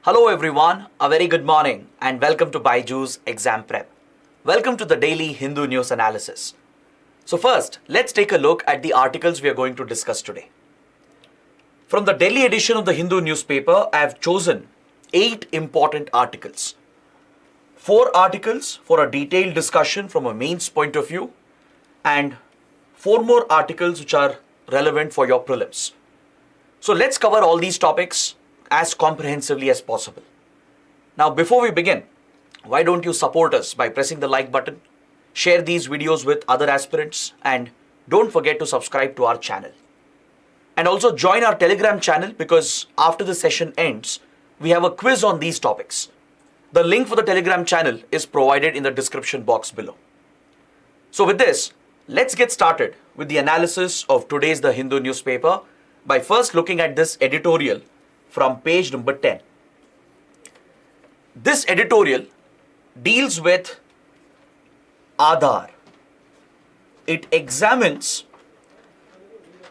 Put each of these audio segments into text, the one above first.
Hello everyone, a very good morning and welcome to BYJU'S Exam Prep. Welcome to the daily Hindu News Analysis. So first, let's take a look at the articles we are going to discuss today. From the Delhi edition of the Hindu newspaper, I have chosen 8 important articles. 4 articles for a detailed discussion from a mains point of view and 4 more articles which are relevant for your prelims. So let's cover all these topics as comprehensively as possible. Now before we begin, why don't you support us by pressing the like button, share these videos with other aspirants, and don't forget to subscribe to our channel. And also join our Telegram channel because after the session ends, we have a quiz on these topics. The link for the Telegram channel is provided in the description box below. So with this, let's get started with the analysis of today's The Hindu newspaper by first looking at this editorial from page number 10. This editorial deals with Aadhaar. It examines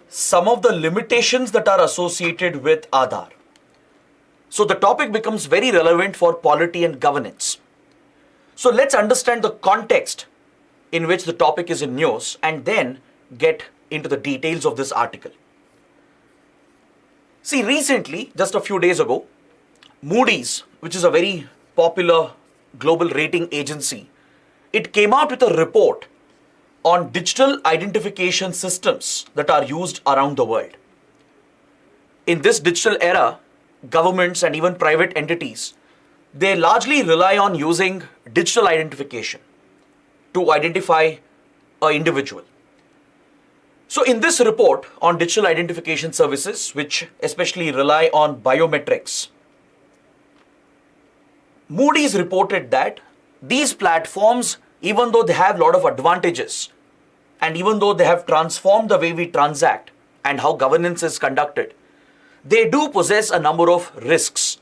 some of the limitations that are associated with Aadhaar. So the topic becomes very relevant for polity and governance. So let's understand the context in which the topic is in news and then get into the details of this article. See, recently, just a few days ago, Moody's, which is a very popular global rating agency, it came out with a report on digital identification systems that are used around the world. In this digital era, governments and even private entities, they largely rely on using digital identification to identify an individual. So in this report on digital identification services, which especially rely on biometrics, Moody's reported that these platforms, even though they have a lot of advantages, and even though they have transformed the way we transact and how governance is conducted, they do possess a number of risks.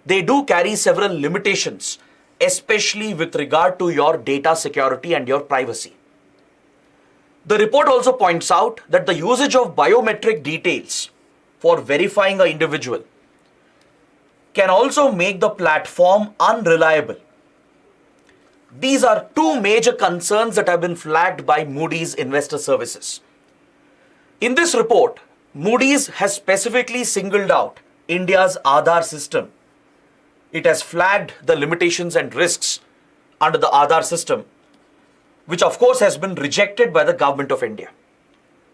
They do carry several limitations, especially with regard to your data security and your privacy. The report also points out that the usage of biometric details for verifying an individual can also make the platform unreliable. These are 2 major concerns that have been flagged by Moody's Investor Services. In this report, Moody's has specifically singled out India's Aadhaar system. It has flagged the limitations and risks under the Aadhaar system, which of course has been rejected by the government of India.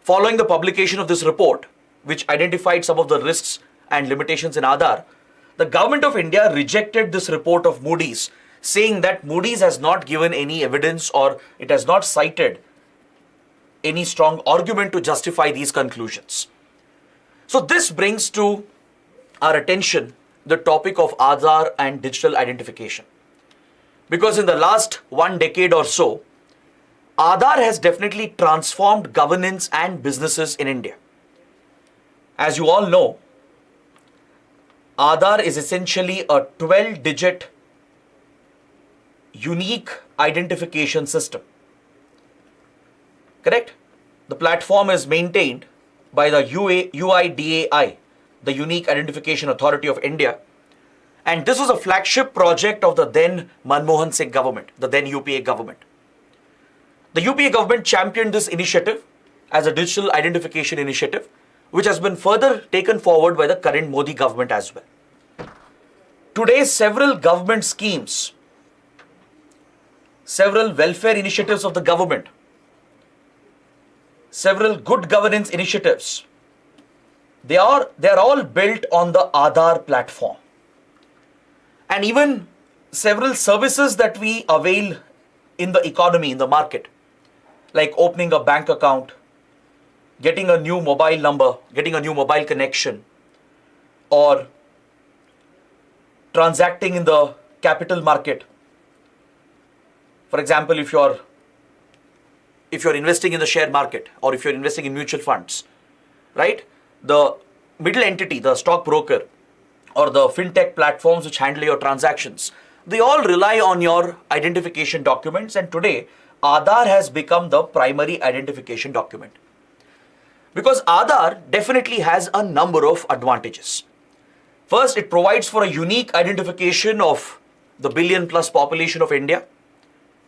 Following the publication of this report, which identified some of the risks and limitations in Aadhaar, the government of India rejected this report of Moody's, saying that Moody's has not given any evidence or it has not cited any strong argument to justify these conclusions. So this brings to our attention the topic of Aadhaar and digital identification. Because in the last 1 decade or so, Aadhaar has definitely transformed governance and businesses in India. As you all know, Aadhaar is essentially a 12-digit unique identification system. Correct? The platform is maintained by the UIDAI, the Unique Identification Authority of India. And this was a flagship project of the then Manmohan Singh government, the then UPA government. The UPA government championed this initiative as a digital identification initiative, which has been further taken forward by the current Modi government as well. Today, several government schemes, several welfare initiatives of the government, several good governance initiatives, they are all built on the Aadhaar platform. And even several services that we avail in the economy, in the market, like opening a bank account, getting a new mobile number, getting a new mobile connection, or transacting in the capital market. For example, if you're investing in the share market or if you're investing in mutual funds, right? The middle entity, the stockbroker or the fintech platforms which handle your transactions, they all rely on your identification documents, and today Aadhaar has become the primary identification document. Because Aadhaar definitely has a number of advantages. First, it provides for a unique identification of the billion plus population of India,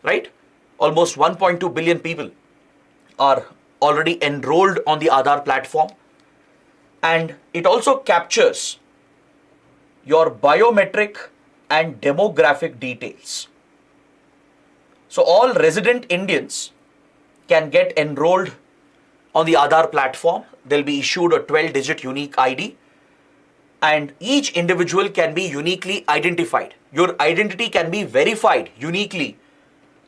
right? Almost 1.2 billion people are already enrolled on the Aadhaar platform. And it also captures your biometric and demographic details. So all resident Indians can get enrolled on the Aadhaar platform. They'll be issued a 12-digit unique ID, and each individual can be uniquely identified. Your identity can be verified uniquely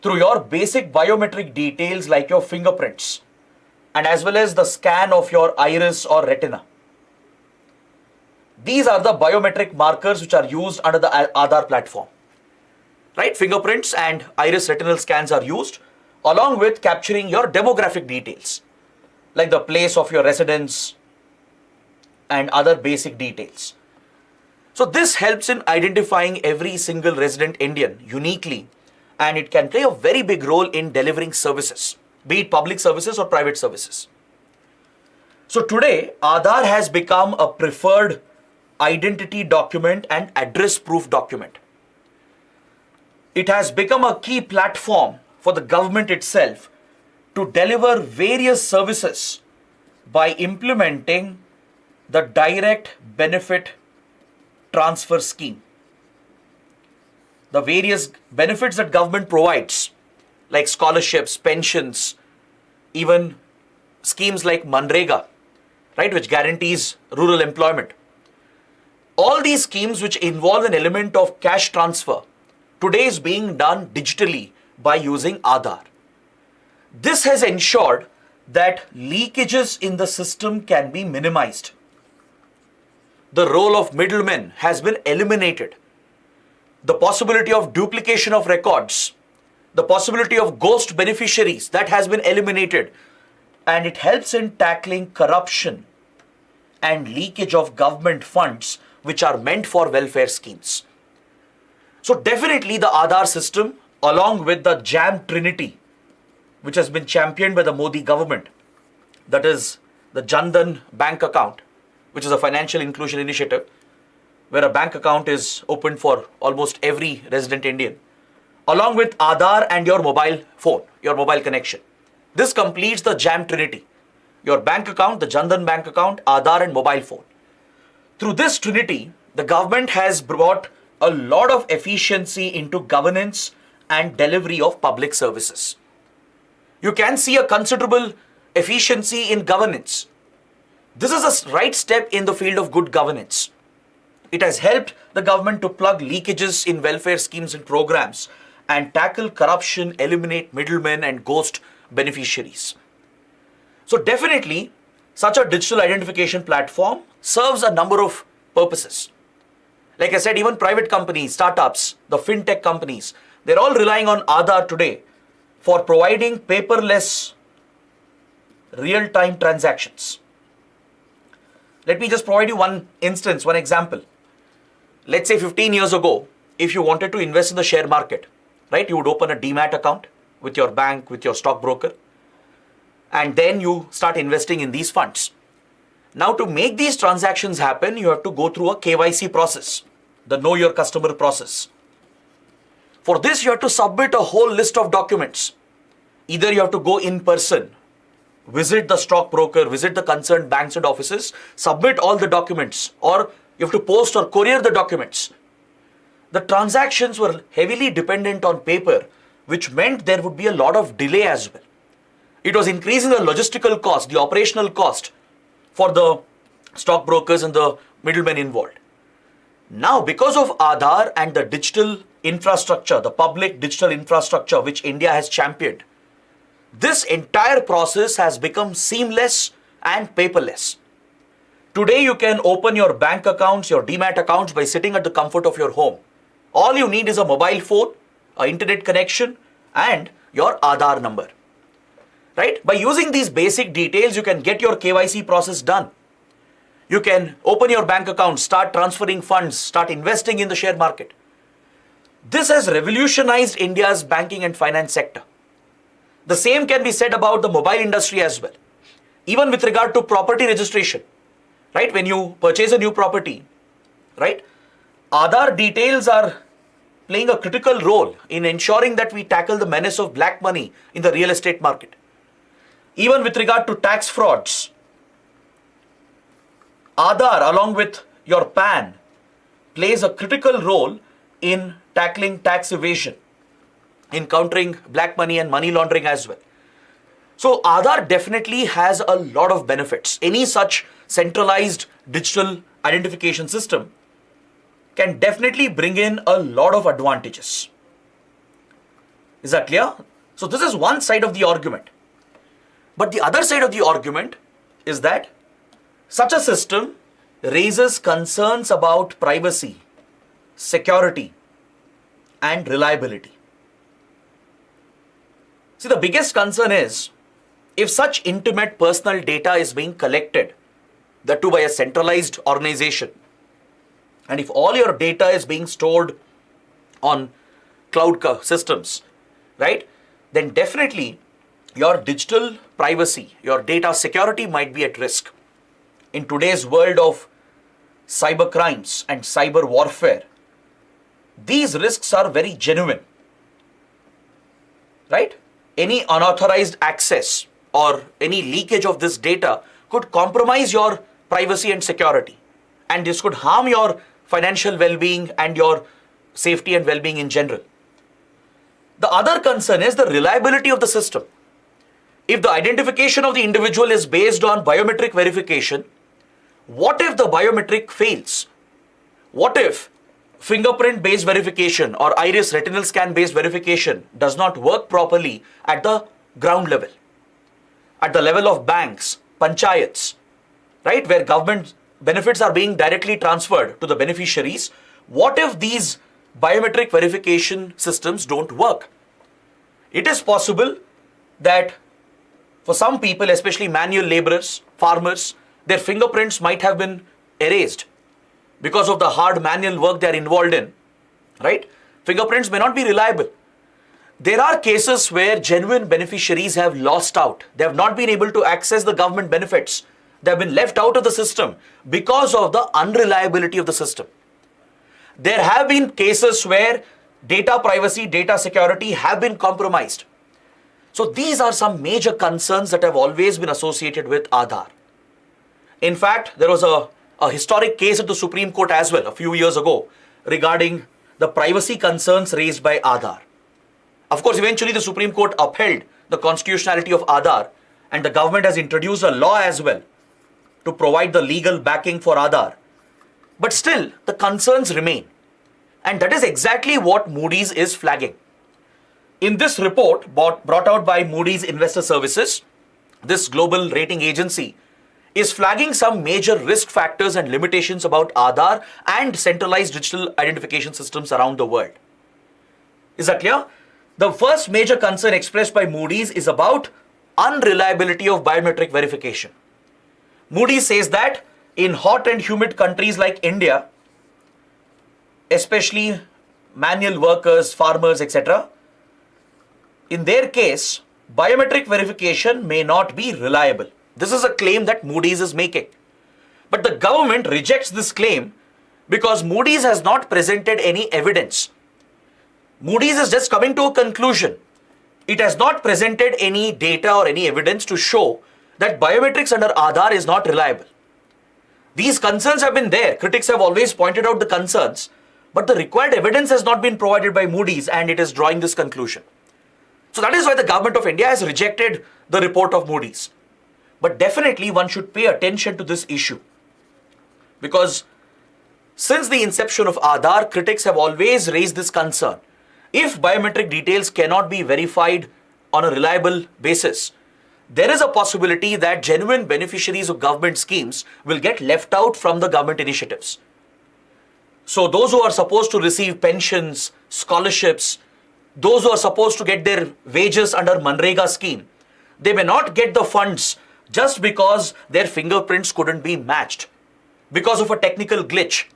through your basic biometric details like your fingerprints and as well as the scan of your iris or retina. These are the biometric markers which are used under the Aadhaar platform, right? Fingerprints and iris retinal scans are used along with capturing your demographic details like the place of your residence and other basic details. So this helps in identifying every single resident Indian uniquely, and it can play a very big role in delivering services, be it public services or private services. So today, Aadhaar has become a preferred identity document and address proof document. It has become a key platform for the government itself to deliver various services by implementing the direct benefit transfer scheme. The various benefits that government provides, like scholarships, pensions, even schemes like Manrega, right, which guarantees rural employment. All these schemes which involve an element of cash transfer today is being done digitally by using Aadhaar. This has ensured that leakages in the system can be minimized. The role of middlemen has been eliminated. The possibility of duplication of records, the possibility of ghost beneficiaries, that has been eliminated, and it helps in tackling corruption and leakage of government funds which are meant for welfare schemes. So definitely the Aadhaar system, along with the JAM Trinity, which has been championed by the Modi government, that is the Jan Dhan bank account, which is a financial inclusion initiative, where a bank account is opened for almost every resident Indian, along with Aadhaar and your mobile phone, your mobile connection. This completes the JAM Trinity. Your bank account, the Jan Dhan bank account, Aadhaar and mobile phone. Through this trinity, the government has brought a lot of efficiency into governance and delivery of public services. You can see a considerable efficiency in governance. This is a right step in the field of good governance. It has helped the government to plug leakages in welfare schemes and programs and tackle corruption, eliminate middlemen and ghost beneficiaries. So definitely, such a digital identification platform serves a number of purposes. Like I said, even private companies, startups, the fintech companies, they're all relying on Aadhaar today for providing paperless real-time transactions. Let me just provide you one instance, one example. Let's say 15 years ago, if you wanted to invest in the share market, right, you would open a demat account with your bank, with your stockbroker, and then you start investing in these funds. Now, to make these transactions happen, you have to go through a KYC process, the Know Your Customer process. For this, you have to submit a whole list of documents. Either you have to go in person, visit the stockbroker, visit the concerned banks and offices, submit all the documents, or you have to post or courier the documents. The transactions were heavily dependent on paper, which meant there would be a lot of delay as well. It was increasing the logistical cost, the operational cost for the stockbrokers and the middlemen involved. Now, because of Aadhaar and the digital infrastructure, the public digital infrastructure which India has championed, this entire process has become seamless and paperless. Today, you can open your bank accounts, your demat accounts by sitting at the comfort of your home. All you need is a mobile phone, an internet connection, and your Aadhaar number. Right? By using these basic details, you can get your KYC process done. You can open your bank account, start transferring funds, start investing in the share market. This has revolutionized India's banking and finance sector. The same can be said about the mobile industry as well. Even with regard to property registration, right? When you purchase a new property, right? Aadhaar details are playing a critical role in ensuring that we tackle the menace of black money in the real estate market. Even with regard to tax frauds, Aadhaar along with your PAN plays a critical role in tackling tax evasion, in countering black money and money laundering as well. So Aadhaar definitely has a lot of benefits. Any such centralized digital identification system can definitely bring in a lot of advantages. Is that clear? So this is one side of the argument. But the other side of the argument is that such a system raises concerns about privacy, security, and reliability. See, the biggest concern is if such intimate personal data is being collected, that too by a centralized organization, and if all your data is being stored on cloud systems, right, then definitely your digital privacy, your data security might be at risk. In today's world of cyber crimes and cyber warfare, these risks are very genuine, right? Any unauthorized access or any leakage of this data could compromise your privacy and security, and this could harm your financial well-being and your safety and well-being in general. The other concern is the reliability of the system. If the identification of the individual is based on biometric verification, what if the biometric fails? What if fingerprint-based verification or iris retinal scan-based verification does not work properly at the ground level, at the level of banks, panchayats, right, where government benefits are being directly transferred to the beneficiaries? What if these biometric verification systems don't work? It is possible that for some people, especially manual laborers, farmers, their fingerprints might have been erased because of the hard manual work they are involved in, right? Fingerprints may not be reliable. There are cases where genuine beneficiaries have lost out. They have not been able to access the government benefits. They have been left out of the system because of the unreliability of the system. There have been cases where data privacy, data security have been compromised. So these are some major concerns that have always been associated with Aadhaar. In fact, there was a historic case at the Supreme Court as well a few years ago regarding the privacy concerns raised by Aadhaar. Of course, eventually the Supreme Court upheld the constitutionality of Aadhaar, and the government has introduced a law as well to provide the legal backing for Aadhaar. But still, the concerns remain. And that is exactly what Moody's is flagging. In this report brought out by Moody's Investor Services, this global rating agency is flagging some major risk factors and limitations about Aadhaar and centralized digital identification systems around the world. Is that clear? The first major concern expressed by Moody's is about unreliability of biometric verification. Moody's says that in hot and humid countries like India, especially manual workers, farmers, etc., in their case, biometric verification may not be reliable. This is a claim that Moody's is making. But the government rejects this claim because Moody's has not presented any evidence. Moody's is just coming to a conclusion. It has not presented any data or any evidence to show that biometrics under Aadhaar is not reliable. These concerns have been there. Critics have always pointed out the concerns, but the required evidence has not been provided by Moody's, and it is drawing this conclusion. So that is why the government of India has rejected the report of Moody's. But definitely one should pay attention to this issue, because since the inception of Aadhaar, critics have always raised this concern. If biometric details cannot be verified on a reliable basis, there is a possibility that genuine beneficiaries of government schemes will get left out from the government initiatives. So those who are supposed to receive pensions, scholarships, those who are supposed to get their wages under Manrega scheme, they may not get the funds just because their fingerprints couldn't be matched, because of a technical glitch,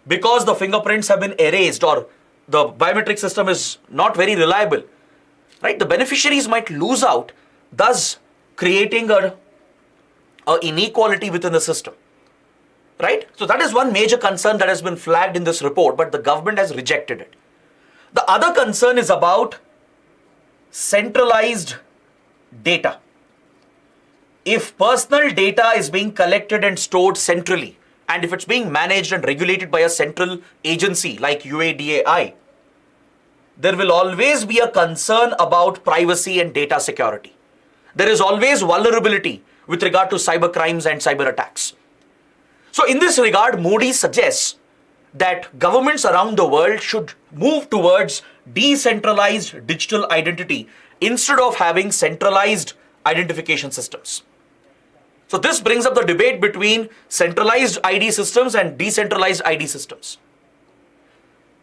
because the fingerprints have been erased or the biometric system is not very reliable, right? The beneficiaries might lose out, thus creating a inequality within the system, right? So that is one major concern that has been flagged in this report, but the government has rejected it. The other concern is about centralized data. If personal data is being collected and stored centrally, and if it's being managed and regulated by a central agency like UADAI, there will always be a concern about privacy and data security. There is always vulnerability with regard to cyber crimes and cyber attacks. So in this regard, Modi suggests that governments around the world should move towards decentralized digital identity instead of having centralized identification systems. So this brings up the debate between centralized ID systems and decentralized ID systems.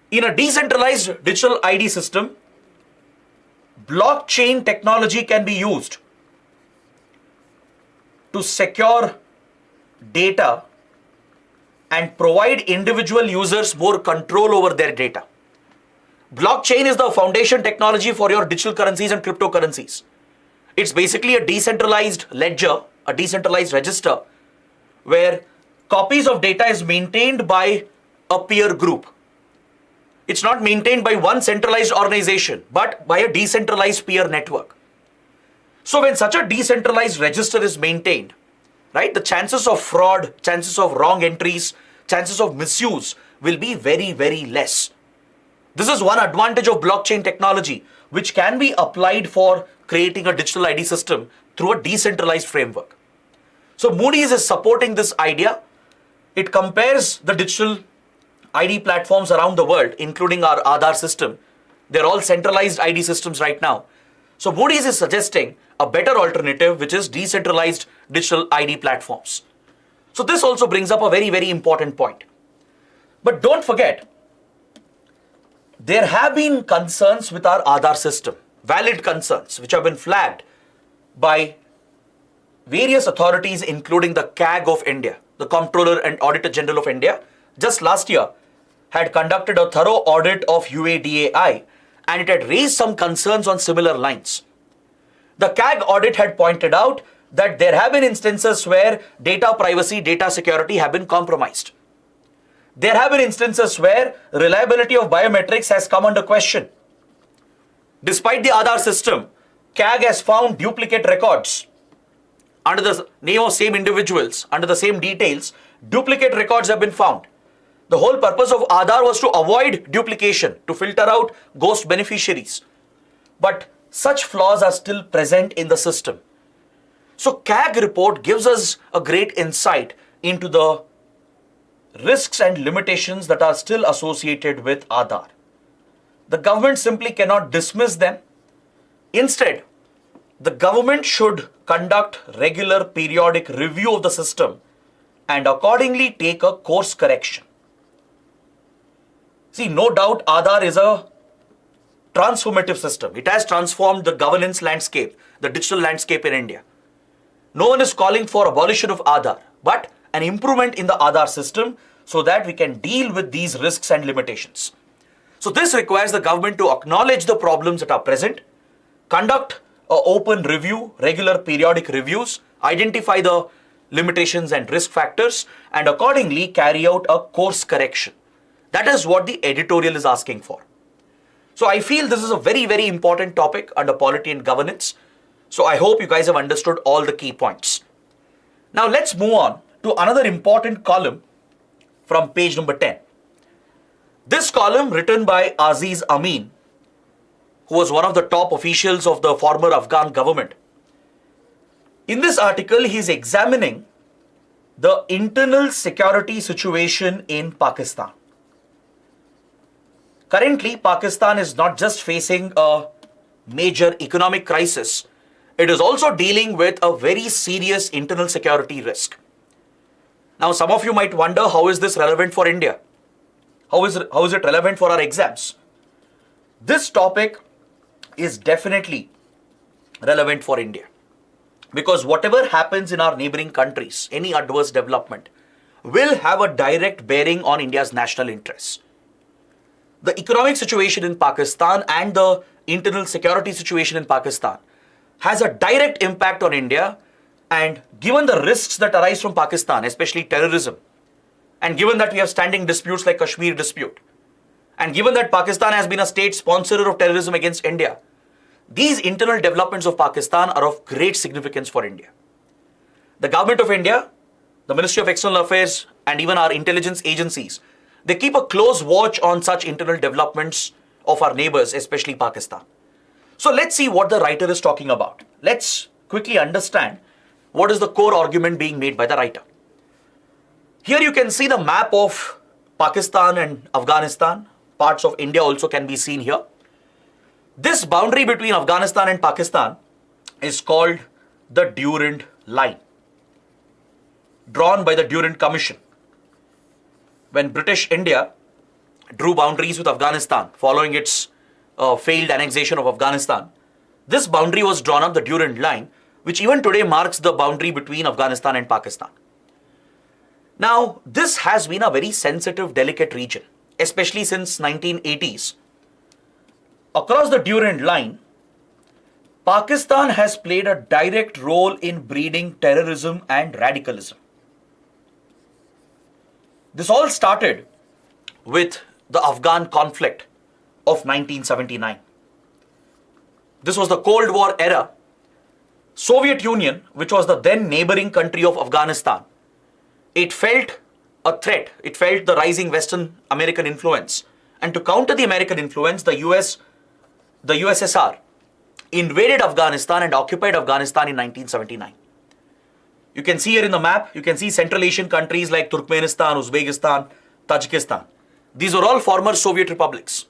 In a decentralized digital ID system, blockchain technology can be used to secure data and provide individual users more control over their data. Blockchain is the foundation technology for your digital currencies and cryptocurrencies. It's basically a decentralized ledger, a decentralized register, where copies of data is maintained by a peer group. It's not maintained by one centralized organization, but by a decentralized peer network. So when such a decentralized register is maintained, right, the chances of fraud, chances of wrong entries, chances of misuse will be very, very less. This is one advantage of blockchain technology, which can be applied for creating a digital ID system through a decentralized framework. So Moody's is supporting this idea. It compares the digital ID platforms around the world, including our Aadhaar system. They're all centralized ID systems right now. So Moody's is suggesting a better alternative, which is decentralized digital ID platforms. So this also brings up a very, very important point. But don't forget, there have been concerns with our Aadhaar system, valid concerns, which have been flagged by various authorities, including the CAG of India, the Comptroller and Auditor General of India, just last year had conducted a thorough audit of UADAI, and it had raised some concerns on similar lines. The CAG audit had pointed out that there have been instances where data privacy, data security have been compromised. There have been instances where reliability of biometrics has come under question. Despite the Aadhaar system, CAG has found duplicate records under the name of same individuals, under the same details. Duplicate records have been found. The whole purpose of Aadhaar was to avoid duplication, to filter out ghost beneficiaries. But such flaws are still present in the system. So CAG report gives us a great insight into the risks and limitations that are still associated with Aadhaar. The government simply cannot dismiss them. Instead, the government should conduct regular periodic review of the system and accordingly take a course correction. See, no doubt Aadhaar is a transformative system. It has transformed the governance landscape, the digital landscape in India. No one is calling for abolition of Aadhaar, but an improvement in the Aadhaar system so that we can deal with these risks and limitations. So this requires the government to acknowledge the problems that are present, conduct an open review, regular periodic reviews, identify the limitations and risk factors, and accordingly carry out a course correction. That is what the editorial is asking for. So I feel this is a very, very important topic under polity and governance. So I hope you guys have understood all the key points. Now let's move on to another important column from page number 10. This column, written by Aziz Amin, who was one of the top officials of the former Afghan government. In this article, he is examining the internal security situation in Pakistan. Currently, Pakistan is not just facing a major economic crisis, it is also dealing with a very serious internal security risk. Now, some of you might wonder, how is this relevant for India? How is it relevant for our exams? This topic is definitely relevant for India, because whatever happens in our neighboring countries, any adverse development, will have a direct bearing on India's national interests. The economic situation in Pakistan and the internal security situation in Pakistan has a direct impact on India, and given the risks that arise from Pakistan, especially terrorism, and given that we have standing disputes like Kashmir dispute, and given that Pakistan has been a state sponsor of terrorism against India, these internal developments of Pakistan are of great significance for India. The government of India, the Ministry of External Affairs, and even our intelligence agencies, they keep a close watch on such internal developments of our neighbors, especially Pakistan. So let's see what the writer is talking about. Let's quickly understand what is the core argument being made by the writer. Here you can see the map of Pakistan and Afghanistan. Parts of India also can be seen here. This boundary between Afghanistan and Pakistan is called the Durand Line, drawn by the Durand Commission. When British India drew boundaries with Afghanistan following its failed annexation of Afghanistan, this boundary was drawn up, the Durand Line, which even today marks the boundary between Afghanistan and Pakistan. Now, this has been a very sensitive, delicate region, especially since 1980s. Across the Durand Line, Pakistan has played a direct role in breeding terrorism and radicalism. This all started with the Afghan conflict of 1979. This was the Cold War era. Soviet Union, which was the then neighboring country of Afghanistan, it felt a threat. It felt the rising Western American influence. And to counter the American influence, the USSR invaded Afghanistan and occupied Afghanistan in 1979. You can see here in the map, you can see Central Asian countries like Turkmenistan, Uzbekistan, Tajikistan. These were all former Soviet republics.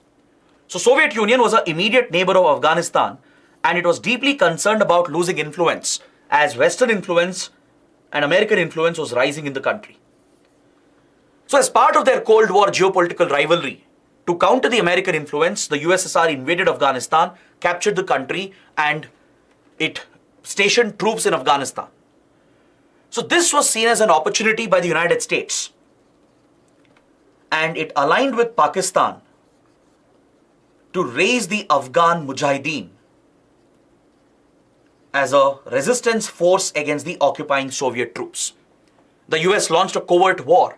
So Soviet Union was an immediate neighbor of Afghanistan, and it was deeply concerned about losing influence as Western influence and American influence was rising in the country. So as part of their Cold War geopolitical rivalry, to counter the American influence, the USSR invaded Afghanistan, captured the country, and it stationed troops in Afghanistan. So this was seen as an opportunity by the United States, and it aligned with Pakistan to raise the Afghan Mujahideen as a resistance force against the occupying Soviet troops. The US launched a covert war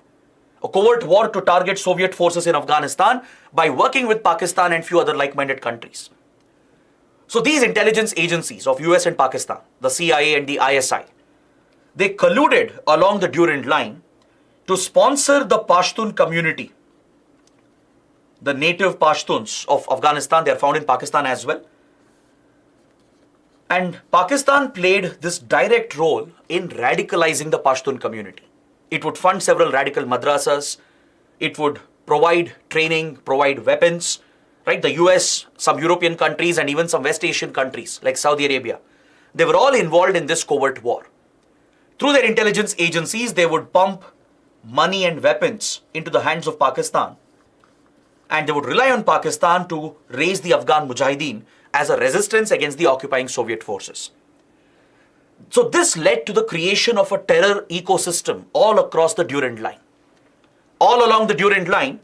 to target Soviet forces in Afghanistan by working with Pakistan and few other like-minded countries. So these intelligence agencies of US and Pakistan, the CIA and the ISI, they colluded along the Durand Line to sponsor the Pashtun community. The native Pashtuns of Afghanistan, they are found in Pakistan as well. And Pakistan played this direct role in radicalizing the Pashtun community. It would fund several radical madrasas. It would provide training, provide weapons, right? The US, some European countries, and even some West Asian countries like Saudi Arabia, they were all involved in this covert war. Through their intelligence agencies, they would pump money and weapons into the hands of Pakistan, and they would rely on Pakistan to raise the Afghan Mujahideen as a resistance against the occupying Soviet forces. So this led to the creation of a terror ecosystem all across the Durand Line. All along the Durand Line,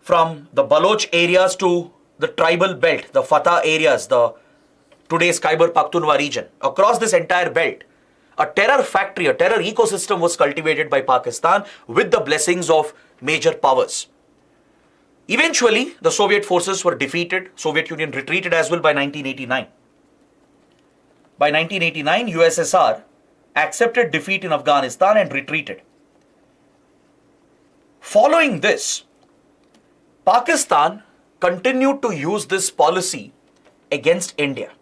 from the Baloch areas to the tribal belt, the Fatah areas, the today's Khyber Pakhtunkhwa region, across this entire belt, a terror factory, a terror ecosystem was cultivated by Pakistan with the blessings of major powers. Eventually, the Soviet forces were defeated. Soviet Union retreated as well by 1989. By 1989, USSR accepted defeat in Afghanistan and retreated. Following this, Pakistan continued to use this policy against India.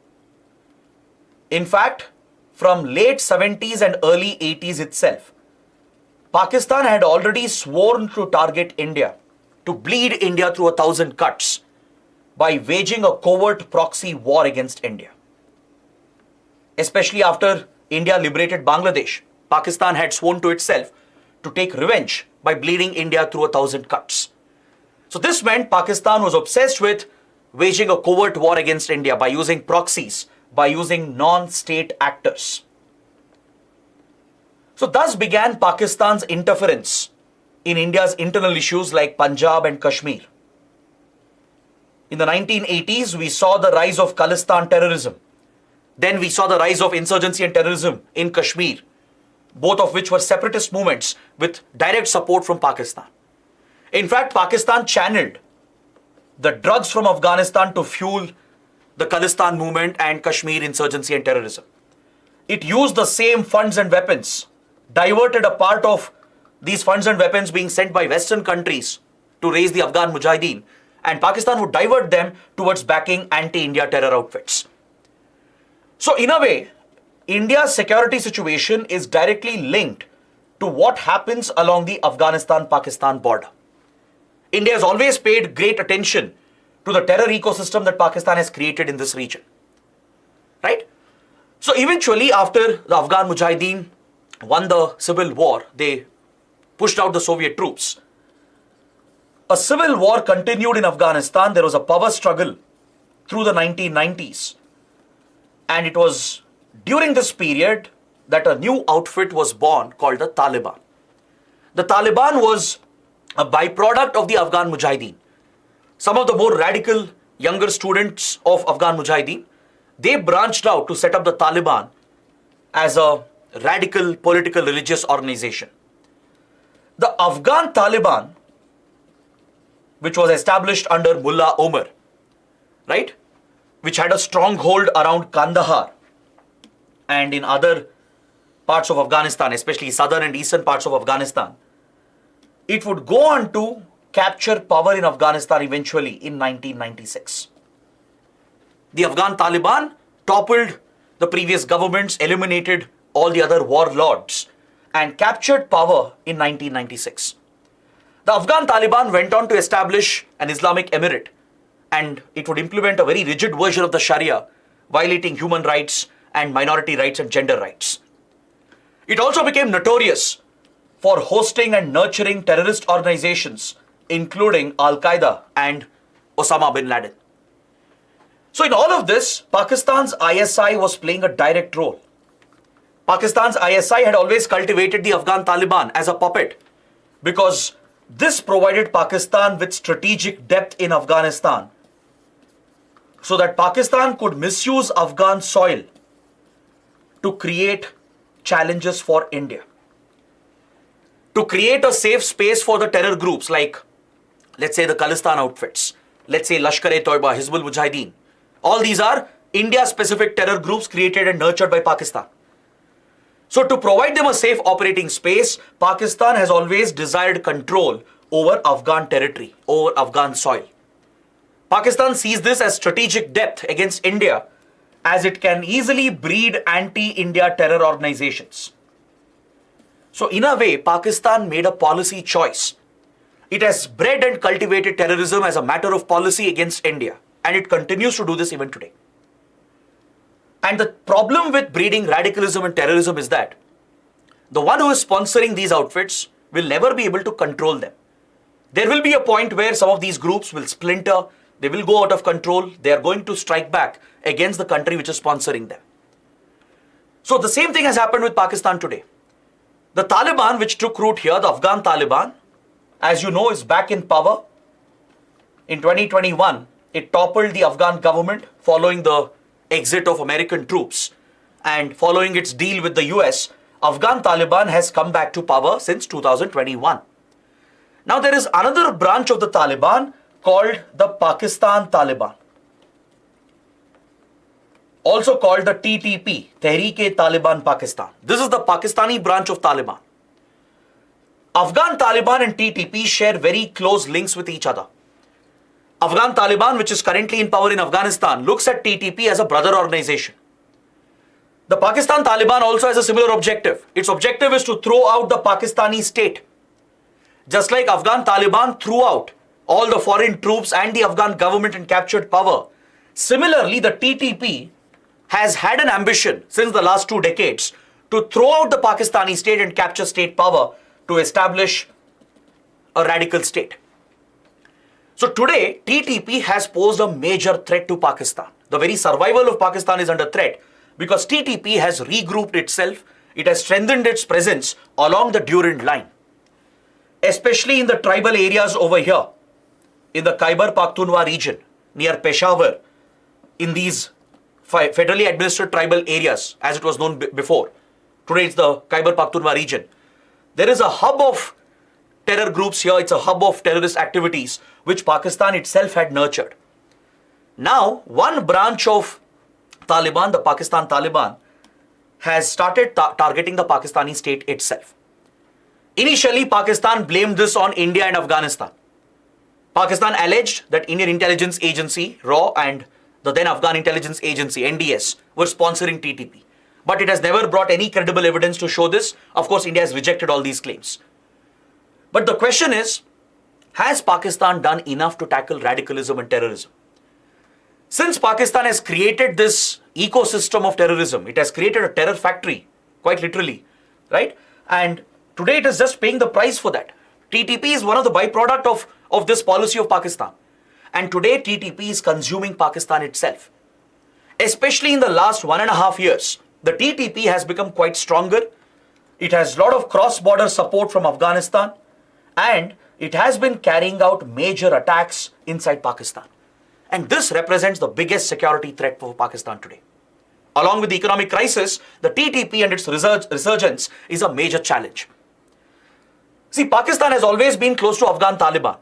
In fact, from late 70s and early 80s itself, Pakistan had already sworn to target India, to bleed India through 1,000 cuts by waging a covert proxy war against India. Especially after India liberated Bangladesh, Pakistan had sworn to itself to take revenge by bleeding India through 1,000 cuts. So this meant Pakistan was obsessed with waging a covert war against India by using proxies, by using non-state actors. So thus began Pakistan's interference in India's internal issues like Punjab and Kashmir. In the 1980s, we saw the rise of Khalistan terrorism. Then we saw the rise of insurgency and terrorism in Kashmir. both of which were separatist movements with direct support from Pakistan. In fact, Pakistan channeled the drugs from Afghanistan to fuel the Khalistan movement and Kashmir insurgency and terrorism. It used the same funds and weapons, diverted a part of these funds and weapons being sent by Western countries to raise the Afghan Mujahideen, and Pakistan would divert them towards backing anti-India terror outfits. So in a way, India's security situation is directly linked to what happens along the Afghanistan-Pakistan border. India has always paid great attention to the terror ecosystem that Pakistan has created in this region. Right? So eventually, after the Afghan Mujahideen won the civil war, they pushed out the Soviet troops. A civil war continued in Afghanistan. There was a power struggle through the 1990s. And it was during this period that a new outfit was born called the Taliban. The Taliban was a byproduct of the Afghan Mujahideen. Some of the more radical younger students of Afghan Mujahideen, they branched out to set up the Taliban as a radical political religious organization. The Afghan Taliban, which was established under Mullah Omar, right, which had a stronghold around Kandahar and in other parts of Afghanistan, especially southern and eastern parts of Afghanistan, it would go on to capture power in Afghanistan eventually in 1996. The Afghan Taliban toppled the previous governments, eliminated all the other warlords, and captured power in 1996. The Afghan Taliban went on to establish an Islamic emirate, and it would implement a very rigid version of the Sharia, violating human rights and minority rights and gender rights. It also became notorious for hosting and nurturing terrorist organizations, including Al-Qaeda and Osama bin Laden. So in all of this, Pakistan's ISI was playing a direct role. Pakistan's ISI had always cultivated the Afghan Taliban as a puppet because this provided Pakistan with strategic depth in Afghanistan so that Pakistan could misuse Afghan soil to create challenges for India, to create a safe space for the terror groups like, let's say, the Khalistan outfits, let's say Lashkar-e-Toiba, Hizbul Mujahideen. All these are India-specific terror groups created and nurtured by Pakistan. So to provide them a safe operating space, Pakistan has always desired control over Afghan territory, over Afghan soil. Pakistan sees this as strategic depth against India, as it can easily breed anti-India terror organizations. So in a way, Pakistan made a policy choice. It has bred and cultivated terrorism as a matter of policy against India, and it continues to do this even today. And the problem with breeding radicalism and terrorism is that the one who is sponsoring these outfits will never be able to control them. There will be a point where some of these groups will splinter, they will go out of control, they are going to strike back against the country which is sponsoring them. So the same thing has happened with Pakistan today. The Taliban, which took root here, the Afghan Taliban, as you know, is back in power. In 2021, it toppled the Afghan government following the exit of American troops, and following its deal with the US, Afghan Taliban has come back to power since 2021. Now there is another branch of the Taliban called the Pakistan Taliban, also called the TTP, Tehreek-e-Taliban Pakistan. This is the Pakistani branch of Taliban. Afghan Taliban and TTP share very close links with each other. Afghan Taliban, which is currently in power in Afghanistan, looks at TTP as a brother organization. The Pakistan Taliban also has a similar objective. Its objective is to throw out the Pakistani state. Just like Afghan Taliban threw out all the foreign troops and the Afghan government and captured power, similarly, the TTP has had an ambition since the last 2 decades to throw out the Pakistani state and capture state power to establish a radical state. So today, TTP has posed a major threat to Pakistan. The very survival of Pakistan is under threat because TTP has regrouped itself, it has strengthened its presence along the Durand line, especially in the tribal areas over here, in the Khyber Pakhtunkhwa region, near Peshawar, in these federally administered tribal areas, as it was known before, Today it's the Khyber Pakhtunkhwa region. There is a hub of terror groups here. It's a hub of terrorist activities which Pakistan itself had nurtured. Now, one branch of Taliban, the Pakistan Taliban, has started targeting the Pakistani state itself. Initially, Pakistan blamed this on India and Afghanistan. Pakistan alleged that Indian Intelligence Agency, RAW, and the then Afghan Intelligence Agency, NDS, were sponsoring TTP. But it has never brought any credible evidence to show this. Of course, India has rejected all these claims. But the question is, has Pakistan done enough to tackle radicalism and terrorism? Since Pakistan has created this ecosystem of terrorism, it has created a terror factory, quite literally, right? And today it is just paying the price for that. TTP is one of the byproduct of this policy of Pakistan. And today TTP is consuming Pakistan itself. Especially in the last 1.5 years, the TTP has become quite stronger. It has a lot of cross-border support from Afghanistan. And it has been carrying out major attacks inside Pakistan. And this represents the biggest security threat for Pakistan today. Along with the economic crisis, the TTP and its resurgence is a major challenge. See, Pakistan has always been close to Afghan Taliban.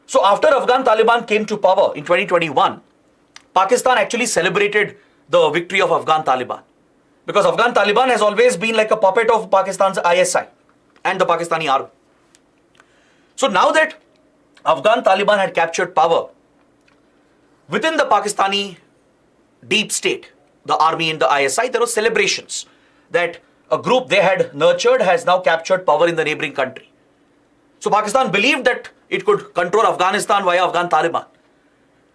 So after Afghan Taliban came to power in 2021, Pakistan actually celebrated the victory of Afghan Taliban. Because Afghan Taliban has always been like a puppet of Pakistan's ISI and the Pakistani army. So now that Afghan Taliban had captured power, within the Pakistani deep state, the army and the ISI, there were celebrations that a group they had nurtured has now captured power in the neighboring country. So Pakistan believed that it could control Afghanistan via Afghan Taliban.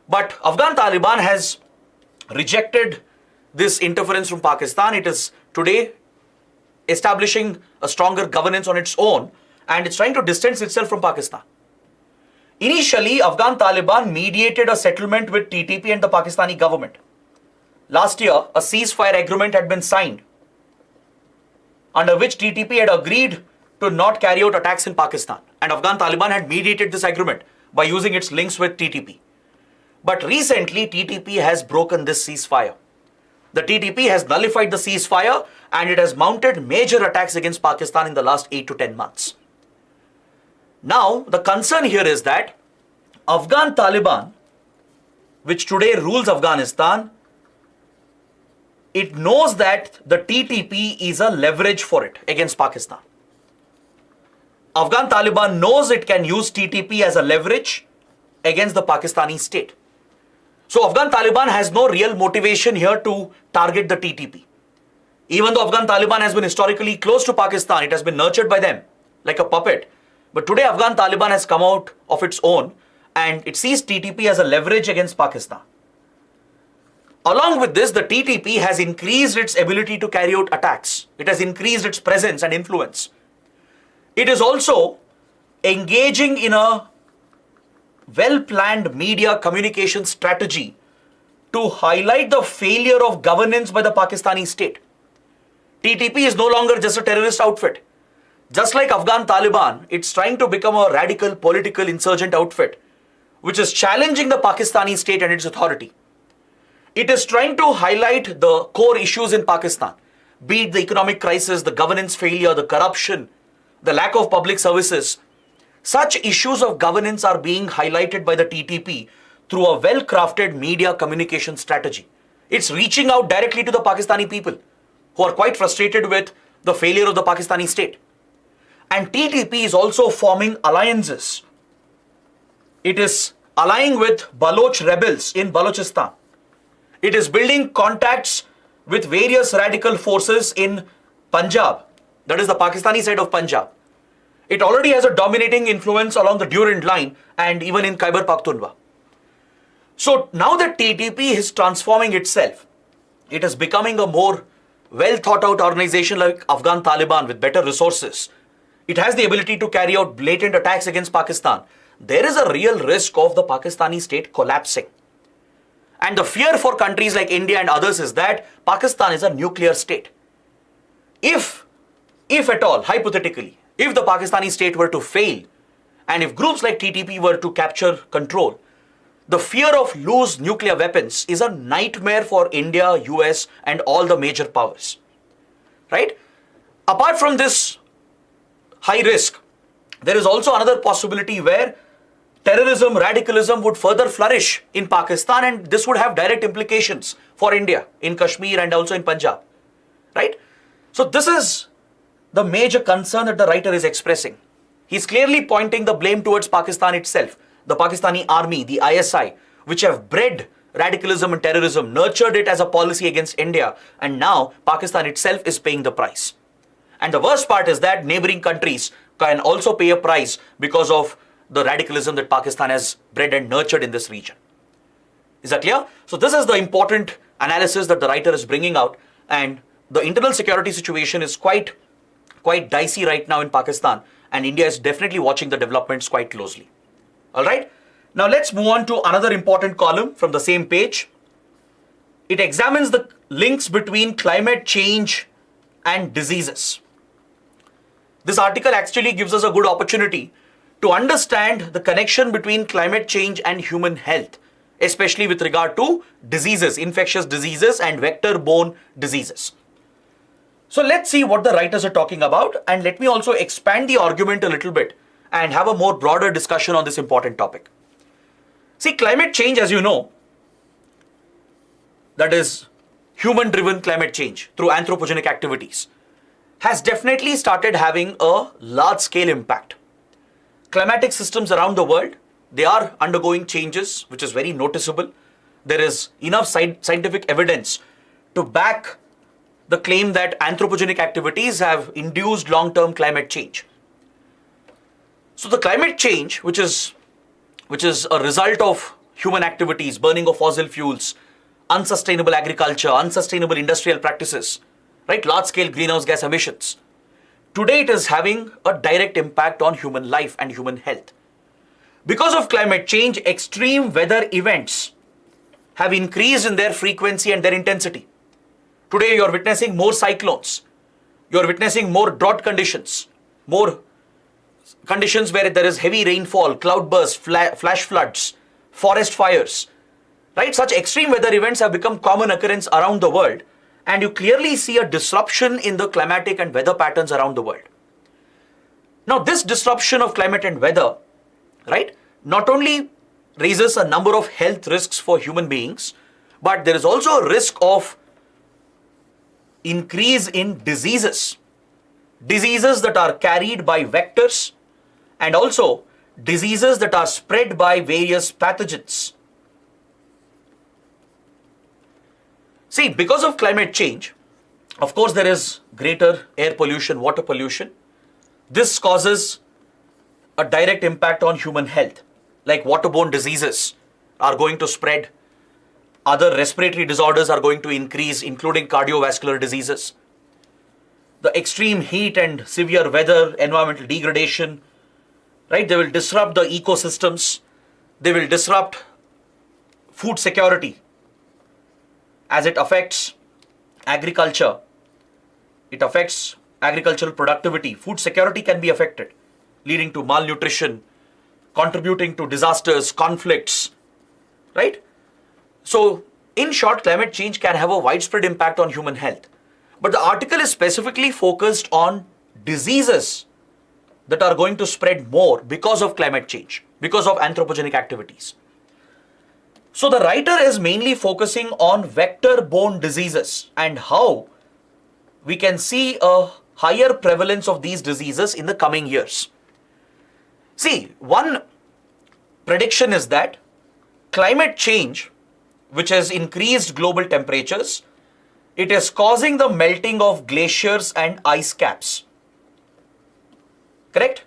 But Afghan Taliban has rejected this interference from Pakistan. It is today establishing a stronger governance on its own, and it's trying to distance itself from Pakistan. Initially, Afghan Taliban mediated a settlement with TTP and the Pakistani government. Last year, a ceasefire agreement had been signed, under which TTP had agreed to not carry out attacks in Pakistan. And Afghan Taliban had mediated this agreement by using its links with TTP. But recently, TTP has broken this ceasefire. The TTP has nullified the ceasefire and it has mounted major attacks against Pakistan in the last 8 to 10 months. Now, the concern here is that Afghan Taliban, which today rules Afghanistan, it knows that the TTP is a leverage for it against Pakistan. Afghan Taliban knows it can use TTP as a leverage against the Pakistani state. So Afghan Taliban has no real motivation here to target the TTP. Even though Afghan Taliban has been historically close to Pakistan, it has been nurtured by them like a puppet. But today Afghan Taliban has come out of its own and it sees TTP as a leverage against Pakistan. Along with this, the TTP has increased its ability to carry out attacks. It has increased its presence and influence. It is also engaging in a well-planned media communication strategy to highlight the failure of governance by the Pakistani state. TTP is no longer just a terrorist outfit. Just like Afghan Taliban, it's trying to become a radical political insurgent outfit, which is challenging the Pakistani state and its authority. It is trying to highlight the core issues in Pakistan, be it the economic crisis, the governance failure, the corruption, the lack of public services. Such issues of governance are being highlighted by the TTP through a well-crafted media communication strategy. It's reaching out directly to the Pakistani people who are quite frustrated with the failure of the Pakistani state. And TTP is also forming alliances. It is allying with Baloch rebels in Balochistan. It is building contacts with various radical forces in Punjab, that is the Pakistani side of Punjab. It already has a dominating influence along the Durand line and even in Khyber Pakhtunkhwa. So now that TTP is transforming itself, it is becoming a more well thought out organization like Afghan Taliban with better resources. It has the ability to carry out blatant attacks against Pakistan. There is a real risk of the Pakistani state collapsing. And the fear for countries like India and others is that Pakistan is a nuclear state. If at all, hypothetically, if the Pakistani state were to fail, and if groups like TTP were to capture control, the fear of loose nuclear weapons is a nightmare for India, US, and all the major powers. Right? Apart from this high risk, there is also another possibility where terrorism, radicalism would further flourish in Pakistan, and this would have direct implications for India in Kashmir and also in Punjab, right? So this is the major concern that the writer is expressing. He's clearly pointing the blame towards Pakistan itself, the Pakistani army, the ISI, which have bred radicalism and terrorism, nurtured it as a policy against India, and now Pakistan itself is paying the price. And the worst part is that neighboring countries can also pay a price because of the radicalism that Pakistan has bred and nurtured in this region. Is that clear? So this is the important analysis that the writer is bringing out, and the internal security situation is quite dicey right now in Pakistan, and India is definitely watching the developments quite closely. All right. Now let's move on to another important column from the same page. It examines the links between climate change and diseases. This article actually gives us a good opportunity to understand the connection between climate change and human health, especially with regard to diseases, infectious diseases and vector-borne diseases. So let's see what the writers are talking about, and let me also expand the argument a little bit and have a more broader discussion on this important topic. See, climate change, as you know, that is human-driven climate change through anthropogenic activities, has definitely started having a large-scale impact. Climatic systems around the world, they are undergoing changes, which is very noticeable. There is enough scientific evidence to back the claim that anthropogenic activities have induced long-term climate change. So the climate change, which is a result of human activities, burning of fossil fuels, unsustainable agriculture, unsustainable industrial practices, right? Large-scale greenhouse gas emissions. Today it is having a direct impact on human life and human health. Because of climate change, extreme weather events have increased in their frequency and their intensity. Today you are witnessing more cyclones. You are witnessing more drought conditions, more conditions where there is heavy rainfall, cloudbursts, flash floods, forest fires, right? Such extreme weather events have become common occurrence around the world, and you clearly see a disruption in the climatic and weather patterns around the world. Now, this disruption of climate and weather, right, not only raises a number of health risks for human beings, but there is also a risk of increase in diseases that are carried by vectors, and also diseases that are spread by various pathogens. See, because of climate change, of course, there is greater air pollution, water pollution. This causes a direct impact on human health, like waterborne diseases are going to spread. Other respiratory disorders are going to increase, including cardiovascular diseases. The extreme heat and severe weather, environmental degradation, right? They will disrupt the ecosystems. They will disrupt food security as it affects agriculture. It affects agricultural productivity. Food security can be affected, leading to malnutrition, contributing to disasters, conflicts, right? So, in short, climate change can have a widespread impact on human health. But the article is specifically focused on diseases that are going to spread more because of climate change, because of anthropogenic activities. So the writer is mainly focusing on vector-borne diseases and how we can see a higher prevalence of these diseases in the coming years. See, one prediction is that climate change, which has increased global temperatures, it is causing the melting of glaciers and ice caps. Correct?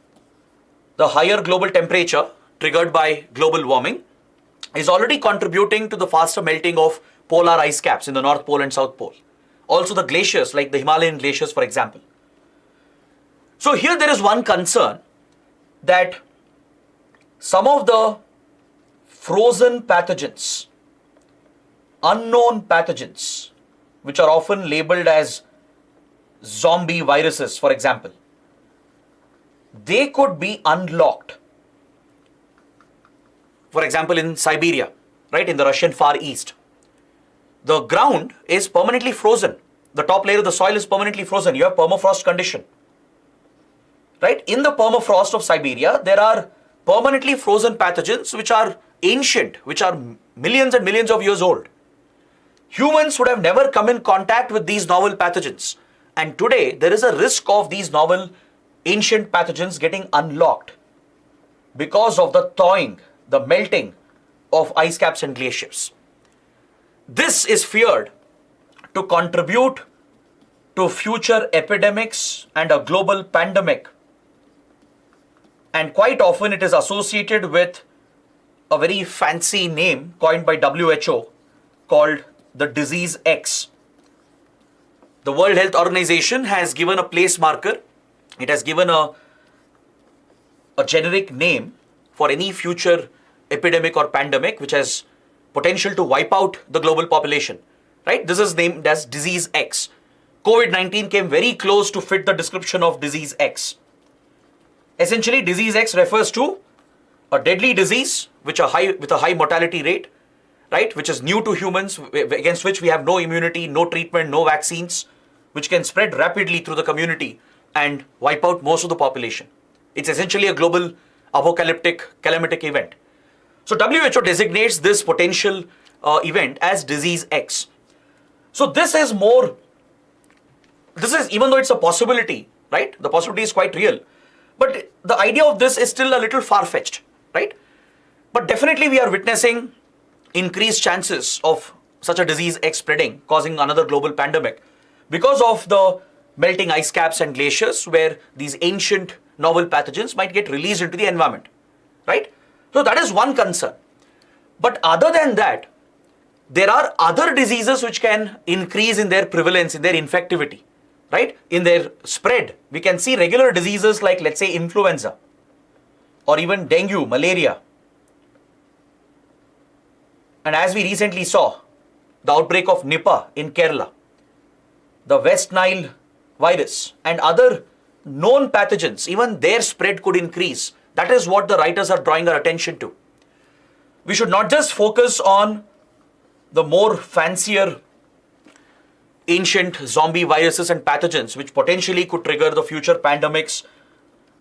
The higher global temperature triggered by global warming is already contributing to the faster melting of polar ice caps in the North Pole and South Pole. Also the glaciers, like the Himalayan glaciers, for example. So here there is one concern that some of the frozen pathogens, unknown pathogens, which are often labeled as zombie viruses, for example, they could be unlocked. For example, in Siberia, right, in the Russian Far East, the ground is permanently frozen. the top layer of the soil is permanently frozen. You have permafrost condition. Right? In the permafrost of Siberia, there are permanently frozen pathogens which are ancient, which are millions and millions of years old. Humans would have never come in contact with these novel pathogens. And today, there is a risk of these novel ancient pathogens getting unlocked because of the thawing, the melting of ice caps and glaciers. This is feared to contribute to future epidemics and a global pandemic. And quite often it is associated with a very fancy name coined by WHO called the disease X. The World Health Organization has given a place marker. It has given a generic name for any future epidemic or pandemic which has potential to wipe out the global population. Right? This is named as disease X. COVID-19 came very close to fit the description of disease X. Essentially, disease X refers to a deadly disease with a high mortality rate, right? Which is new to humans, against which we have no immunity, no treatment, no vaccines, which can spread rapidly through the community and wipe out most of the population. It's essentially a global apocalyptic calamitic event. So WHO designates this potential event as disease X. So this is even though it's a possibility, right? The possibility is quite real. But the idea of this is still a little far-fetched, right? But definitely we are witnessing increased chances of such a disease X spreading, causing another global pandemic because of the melting ice caps and glaciers where these ancient novel pathogens might get released into the environment, right? So that is one concern. But other than that, there are other diseases which can increase in their prevalence, in their infectivity, right? In their spread. We can see regular diseases like, let's say, influenza or even dengue, malaria. And as we recently saw, the outbreak of Nipah in Kerala, the West Nile virus and other known pathogens, even their spread could increase. That is what the writers are drawing our attention to. We should not just focus on the more fancier ancient zombie viruses and pathogens which potentially could trigger the future pandemics,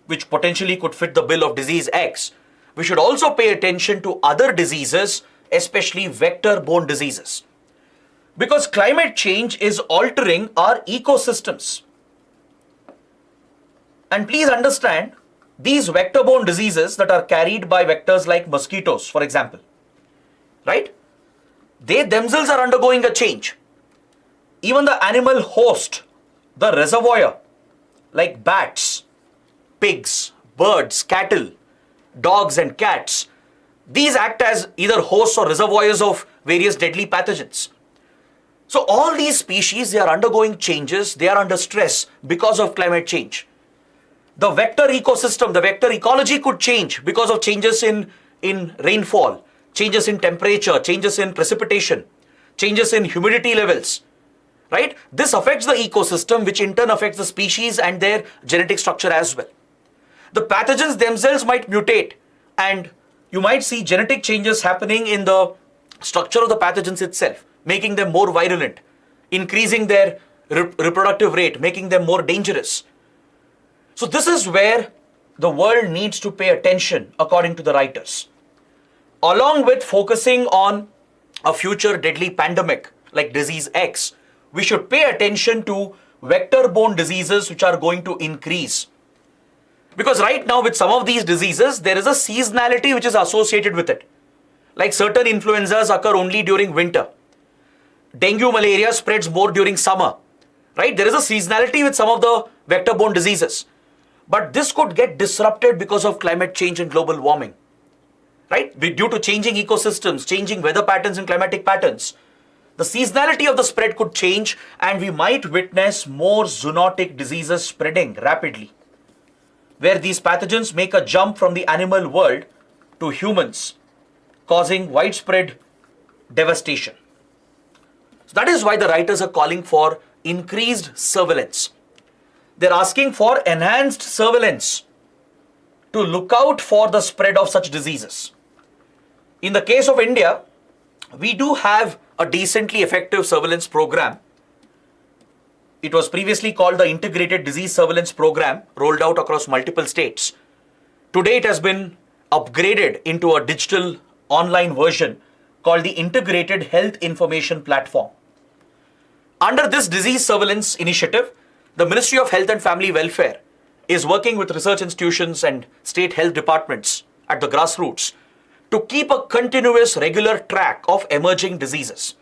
which potentially could fit the bill of disease X. We should also pay attention to other diseases, especially vector-borne diseases. Because climate change is altering our ecosystems. And please understand, these vector-borne diseases that are carried by vectors like mosquitoes, for example, right? They themselves are undergoing a change. Even the animal host, the reservoir, like bats, pigs, birds, cattle, dogs and cats, these act as either hosts or reservoirs of various deadly pathogens. So all these species, they are undergoing changes, they are under stress because of climate change. The vector ecosystem, the vector ecology could change because of changes in rainfall, changes in temperature, changes in precipitation, changes in humidity levels, right? This affects the ecosystem, which in turn affects the species and their genetic structure as well. The pathogens themselves might mutate, and you might see genetic changes happening in the structure of the pathogens itself, making them more virulent, increasing their reproductive rate, making them more dangerous. So this is where the world needs to pay attention, according to the writers. Along with focusing on a future deadly pandemic like disease X, we should pay attention to vector-borne diseases which are going to increase. Because right now with some of these diseases, there is a seasonality which is associated with it. Like certain influenzas occur only during winter. Dengue malaria spreads more during summer, right? There is a seasonality with some of the vector-borne diseases. But this could get disrupted because of climate change and global warming, right? Due to changing ecosystems, changing weather patterns and climatic patterns, the seasonality of the spread could change and we might witness more zoonotic diseases spreading rapidly, where these pathogens make a jump from the animal world to humans, causing widespread devastation. So that is why the writers are calling for increased surveillance. They're asking for enhanced surveillance to look out for the spread of such diseases. In the case of India, we do have a decently effective surveillance program It was previously called the Integrated Disease Surveillance Program, rolled out across multiple states. Today it has been upgraded into a digital online version called the Integrated Health Information Platform. Under this disease surveillance initiative, the Ministry of Health and Family Welfare is working with research institutions and state health departments at the grassroots to keep a continuous, regular track of emerging diseases.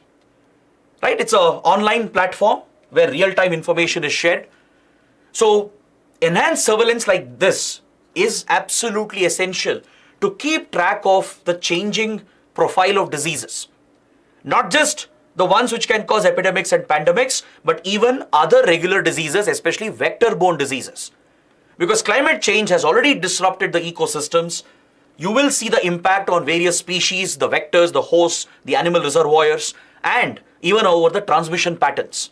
Right? It's an online platform where real-time information is shared. So, enhanced surveillance like this is absolutely essential to keep track of the changing profile of diseases. Not just the ones which can cause epidemics and pandemics, but even other regular diseases, especially vector-borne diseases. Because climate change has already disrupted the ecosystems. You will see the impact on various species, the vectors, the hosts, the animal reservoirs, and even over the transmission patterns.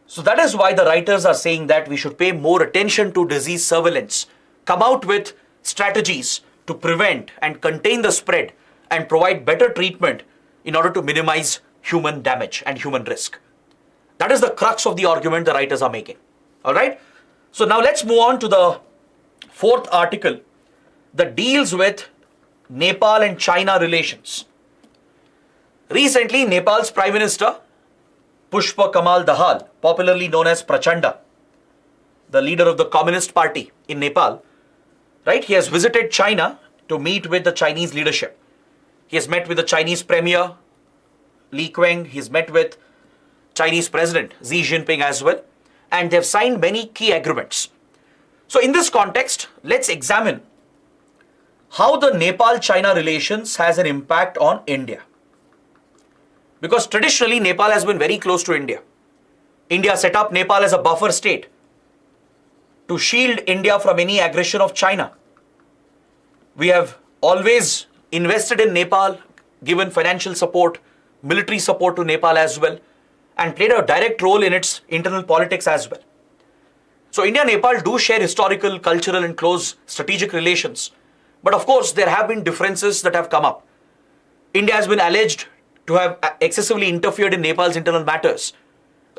So that is why the writers are saying that we should pay more attention to disease surveillance, come out with strategies to prevent and contain the spread and provide better treatment in order to minimize human damage and human risk. That is the crux of the argument the writers are making. All right. So now let's move on to the fourth article that deals with Nepal and China relations. Recently, Nepal's Prime Minister, Pushpa Kamal Dahal, popularly known as Prachanda, the leader of the Communist Party in Nepal, right? He has visited China to meet with the Chinese leadership. He has met with the Chinese Premier, Li Qiang. He's met with Chinese President Xi Jinping as well. And they've signed many key agreements. So in this context, let's examine how the Nepal-China relations has an impact on India. Because traditionally, Nepal has been very close to India. India set up Nepal as a buffer state to shield India from any aggression of China. We have always invested in Nepal, given financial support, military support to Nepal as well, and played a direct role in its internal politics as well. So India and Nepal do share historical, cultural and close strategic relations. But of course, there have been differences that have come up. India has been alleged to have excessively interfered in Nepal's internal matters,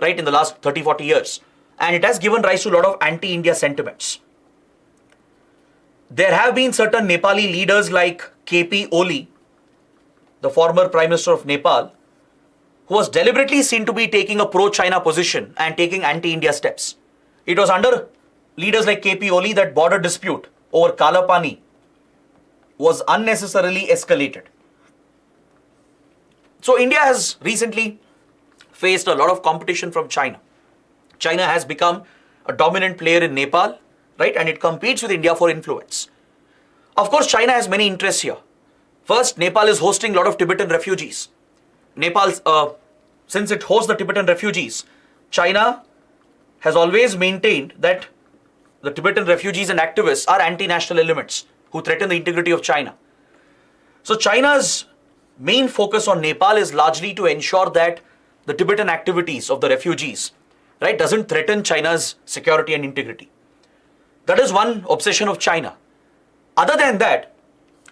right, in the last 30-40 years. And it has given rise to a lot of anti-India sentiments. There have been certain Nepali leaders like KP Oli, the former Prime Minister of Nepal, who was deliberately seen to be taking a pro-China position and taking anti-India steps. It was under leaders like KP Oli that border dispute over Kalapani was unnecessarily escalated. So India has recently faced a lot of competition from China. China has become a dominant player in Nepal, right? And it competes with India for influence. Of course, China has many interests here. First, Nepal is hosting a lot of Tibetan refugees. Since it hosts the Tibetan refugees, China has always maintained that the Tibetan refugees and activists are anti-national elements who threaten the integrity of China. So China's main focus on Nepal is largely to ensure that the Tibetan activities of the refugees, right, doesn't threaten China's security and integrity. That is one obsession of China. Other than that,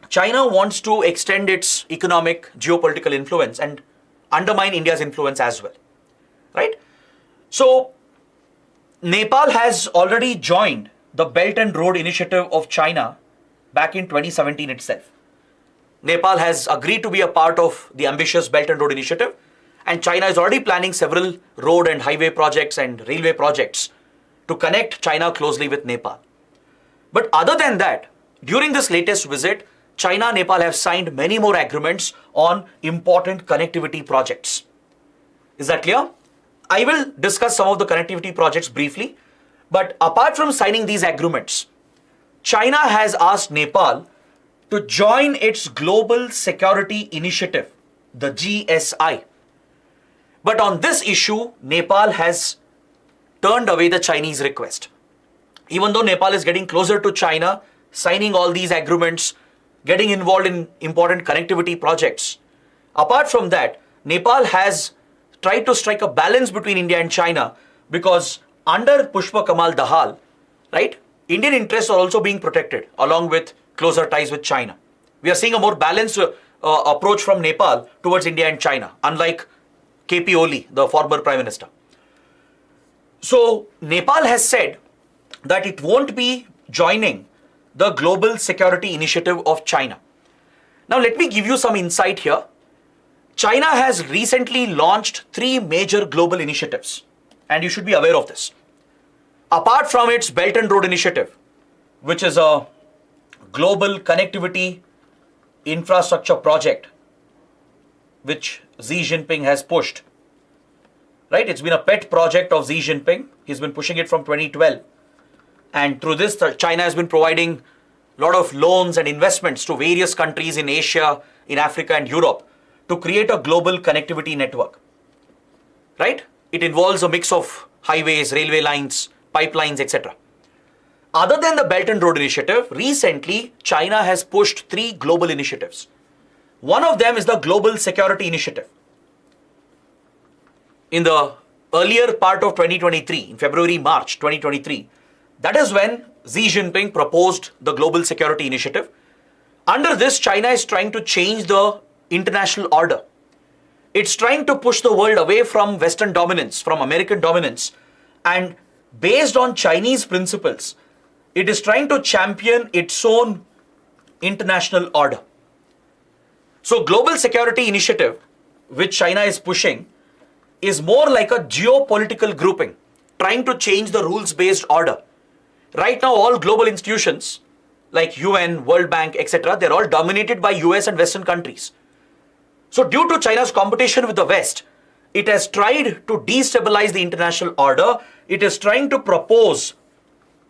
China wants to extend its economic, geopolitical influence and undermine India's influence as well, right? So, Nepal has already joined the Belt and Road Initiative of China back in 2017 itself. Nepal has agreed to be a part of the ambitious Belt and Road Initiative, and China is already planning several road and highway projects and railway projects to connect China closely with Nepal. But other than that, during this latest visit, China and Nepal have signed many more agreements on important connectivity projects. Is that clear? I will discuss some of the connectivity projects briefly, but apart from signing these agreements, China has asked Nepal to join its Global Security Initiative, the GSI. But on this issue, Nepal has turned away the Chinese request. Even though Nepal is getting closer to China, signing all these agreements, getting involved in important connectivity projects. Apart from that, Nepal has tried to strike a balance between India and China because under Pushpa Kamal Dahal, right, Indian interests are also being protected along with closer ties with China. We are seeing a more balanced approach from Nepal towards India and China, unlike KP Oli, the former Prime Minister. So Nepal has said that it won't be joining the Global Security Initiative of China. Now let me give you some insight here. China has recently launched 3 major global initiatives, and you should be aware of this. Apart from its Belt and Road Initiative, which is a global connectivity infrastructure project which Xi Jinping has pushed. Right? It's been a pet project of Xi Jinping. He's been pushing it from 2012. And through this, China has been providing a lot of loans and investments to various countries in Asia, in Africa and Europe to create a global connectivity network. Right? It involves a mix of highways, railway lines, pipelines, etc. Other than the Belt and Road Initiative, recently China has pushed 3 global initiatives. One of them is the Global Security Initiative. In the earlier part of 2023, in February, March 2023, that is when Xi Jinping proposed the Global Security Initiative. Under this, China is trying to change the international order. It's trying to push the world away from Western dominance, from American dominance, and based on Chinese principles, it is trying to champion its own international order. So Global Security Initiative, which China is pushing, is more like a geopolitical grouping, trying to change the rules-based order. Right now, all global institutions like UN, World Bank, etc., they're all dominated by US and Western countries. So due to China's competition with the West, it has tried to destabilize the international order. It is trying to propose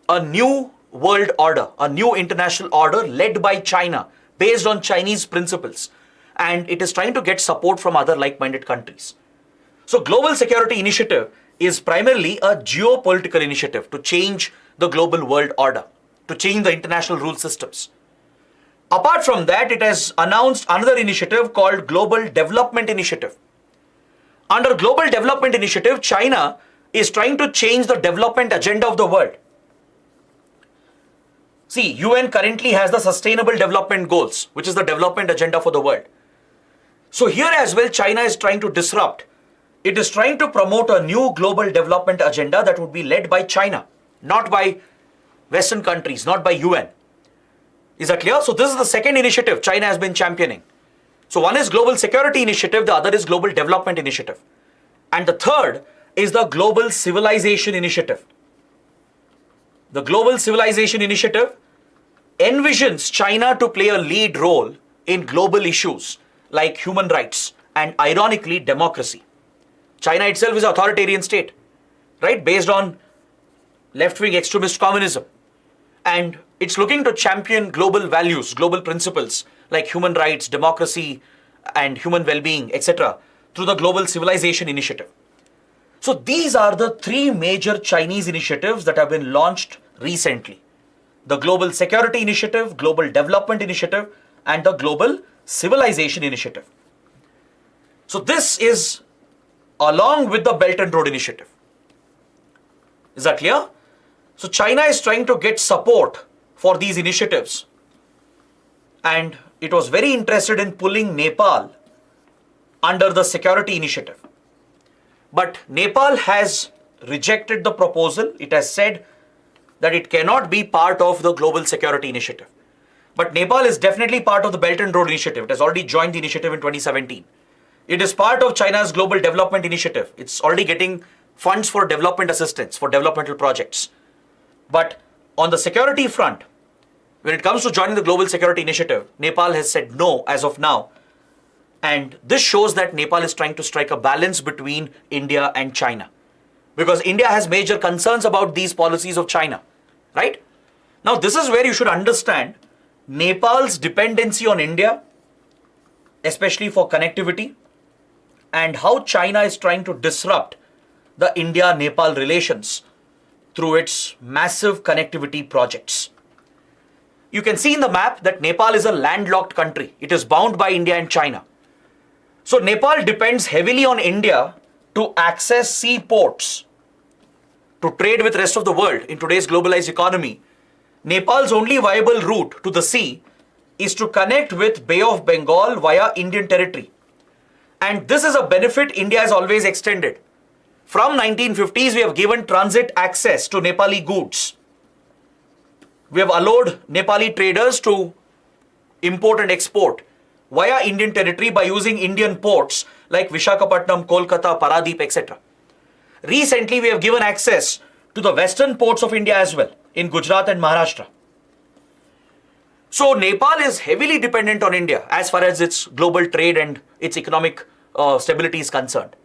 a new world order, a new international order led by China, based on Chinese principles. And it is trying to get support from other like-minded countries. So Global Security Initiative is primarily a geopolitical initiative to change the global world order, to change the international rule systems. Apart from that, it has announced another initiative called Global Development Initiative. Under Global Development Initiative, China is trying to change the development agenda of the world. See, UN currently has the Sustainable Development Goals, which is the development agenda for the world. So here as well, China is trying to disrupt. It is trying to promote a new global development agenda that would be led by China, not by Western countries, not by UN. Is that clear? So this is the second initiative China has been championing. So one is Global Security Initiative, the other is Global Development Initiative. And the third is the Global Civilization Initiative. The Global Civilization Initiative envisions China to play a lead role in global issues like human rights and, ironically, democracy. China itself is an authoritarian state, right, based on left-wing extremist communism. And it's looking to champion global values, global principles like human rights, democracy, and human well-being, etc., through the Global Civilization Initiative. So these are the 3 major Chinese initiatives that have been launched recently. The Global Security Initiative, Global Development Initiative, and the Global Civilization Initiative. So this is along with the Belt and Road Initiative. Is that clear? So China is trying to get support for these initiatives, and it was very interested in pulling Nepal under the Security Initiative. But Nepal has rejected the proposal. It has said that it cannot be part of the Global Security Initiative. But Nepal is definitely part of the Belt and Road Initiative. It has already joined the initiative in 2017. It is part of China's Global Development Initiative. It's already getting funds for development assistance, for developmental projects. But on the security front, when it comes to joining the Global Security Initiative, Nepal has said no as of now. And this shows that Nepal is trying to strike a balance between India and China. Because India has major concerns about these policies of China, right? Now, this is where you should understand Nepal's dependency on India, especially for connectivity, and how China is trying to disrupt the India-Nepal relations through its massive connectivity projects. You can see in the map that Nepal is a landlocked country. It is bound by India and China. So Nepal depends heavily on India to access seaports, to trade with the rest of the world in today's globalized economy. Nepal's only viable route to the sea is to connect with Bay of Bengal via Indian territory. And this is a benefit India has always extended. From 1950s, we have given transit access to Nepali goods. We have allowed Nepali traders to import and export via Indian territory by using Indian ports like Visakhapatnam, Kolkata, Paradip, etc. Recently, we have given access to the western ports of India as well, in Gujarat and Maharashtra. So Nepal is heavily dependent on India as far as its global trade and its economic stability is concerned.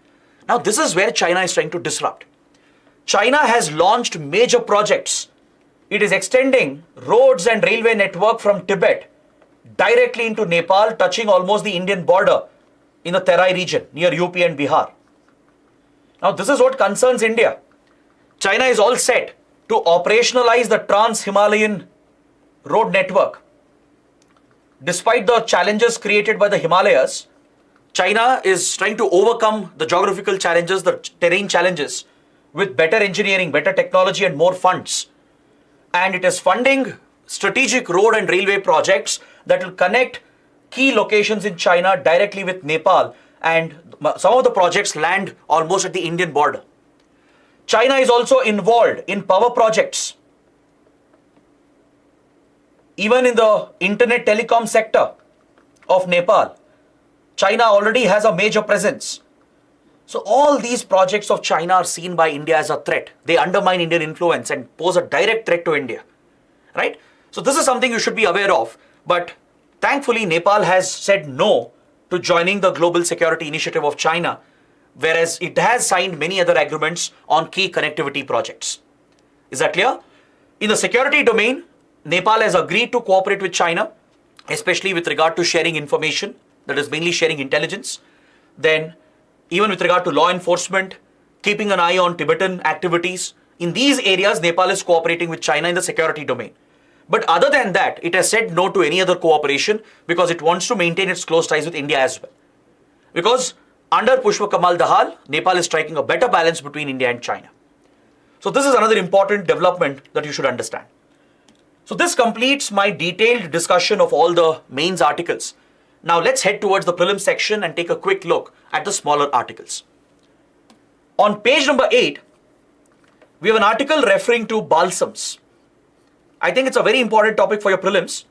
Now, this is where China is trying to disrupt. China has launched major projects. It is extending roads and railway network from Tibet directly into Nepal, touching almost the Indian border in the Terai region near UP and Bihar. Now, this is what concerns India. China is all set to operationalize the Trans-Himalayan road network. Despite the challenges created by the Himalayas, China is trying to overcome the geographical challenges, the terrain challenges, with better engineering, better technology, and more funds. And it is funding strategic road and railway projects that will connect key locations in China directly with Nepal, and some of the projects land almost at the Indian border. China is also involved in power projects. Even in the internet telecom sector of Nepal, China already has a major presence. So all these projects of China are seen by India as a threat. They undermine Indian influence and pose a direct threat to India, right? So this is something you should be aware of. But thankfully, Nepal has said no to joining the Global Security Initiative of China, whereas it has signed many other agreements on key connectivity projects. Is that clear? In the security domain, Nepal has agreed to cooperate with China, especially with regard to sharing information, that is mainly sharing intelligence. Then, even with regard to law enforcement, keeping an eye on Tibetan activities. In these areas, Nepal is cooperating with China in the security domain. But other than that, it has said no to any other cooperation because it wants to maintain its close ties with India as well. Because under Pushpa Kamal Dahal, Nepal is striking a better balance between India and China. So this is another important development that you should understand. So this completes my detailed discussion of all the mains articles. Now let's head towards the prelims section and take a quick look at the smaller articles. On page number 8, we have an article referring to balsams. I think it's a very important topic for your prelims.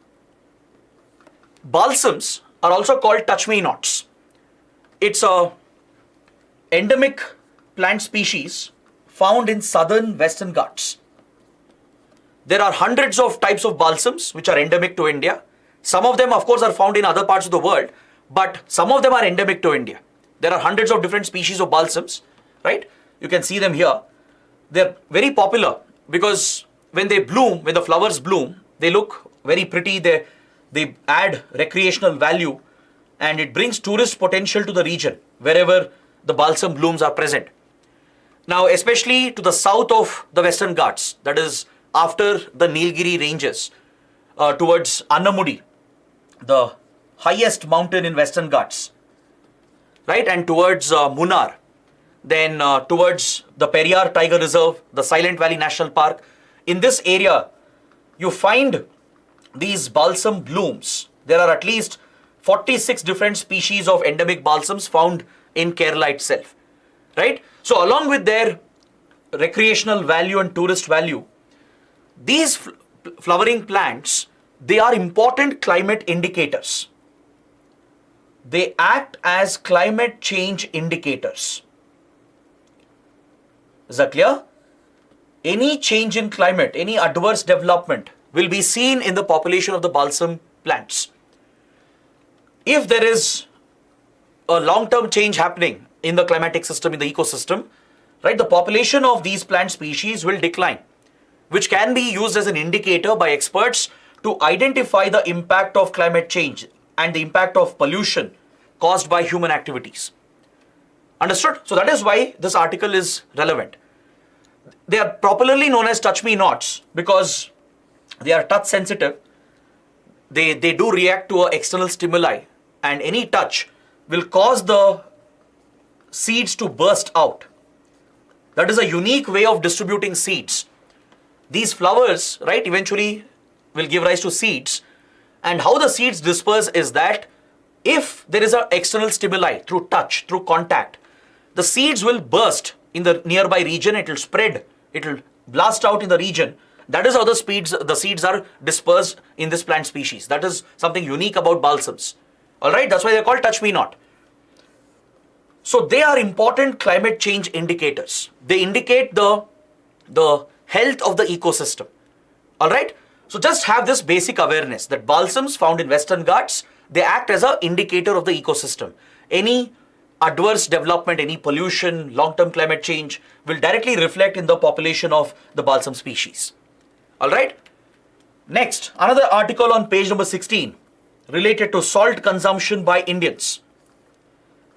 Balsams are also called touch-me-nots. It's a endemic plant species found in southern Western Ghats. There are hundreds of types of balsams which are endemic to India. Some of them, of course, are found in other parts of the world, but some of them are endemic to India. There are hundreds of different species of balsams, right? You can see them here. They're very popular because when they bloom, when the flowers bloom, they look very pretty. They add recreational value and it brings tourist potential to the region wherever the balsam blooms are present. Now, especially to the south of the Western Ghats, that is after the Nilgiri ranges, towards Annamudi, the highest mountain in Western Ghats, right? And towards Munnar, then towards the Periyar Tiger Reserve, the Silent Valley National Park. In this area, you find these balsam blooms. There are at least 46 different species of endemic balsams found in Kerala itself, right? So along with their recreational value and tourist value, these flowering plants, they are important climate indicators. They act as climate change indicators. Is that clear? Any change in climate, any adverse development will be seen in the population of the balsam plants. If there is a long-term change happening in the climatic system, in the ecosystem, right, the population of these plant species will decline, which can be used as an indicator by experts to identify the impact of climate change and the impact of pollution caused by human activities. Understood? So that is why this article is relevant. They are popularly known as touch-me-nots because they are touch sensitive. They do react to external stimuli, and any touch will cause the seeds to burst out. That is a unique way of distributing seeds. These flowers, right, eventually will give rise to seeds. And how the seeds disperse is that if there is an external stimuli through touch, through contact, the seeds will burst in the nearby region, it will spread, it will blast out in the region. That is how the seeds are dispersed in this plant species. That is something unique about balsams. All right, that's why they're called touch me not. So they are important climate change indicators. They indicate the health of the ecosystem. All right. So just have this basic awareness that balsams found in Western Ghats, they act as an indicator of the ecosystem. Any adverse development, any pollution, long-term climate change will directly reflect in the population of the balsam species. All right. Next, another article on page number 16 related to salt consumption by Indians.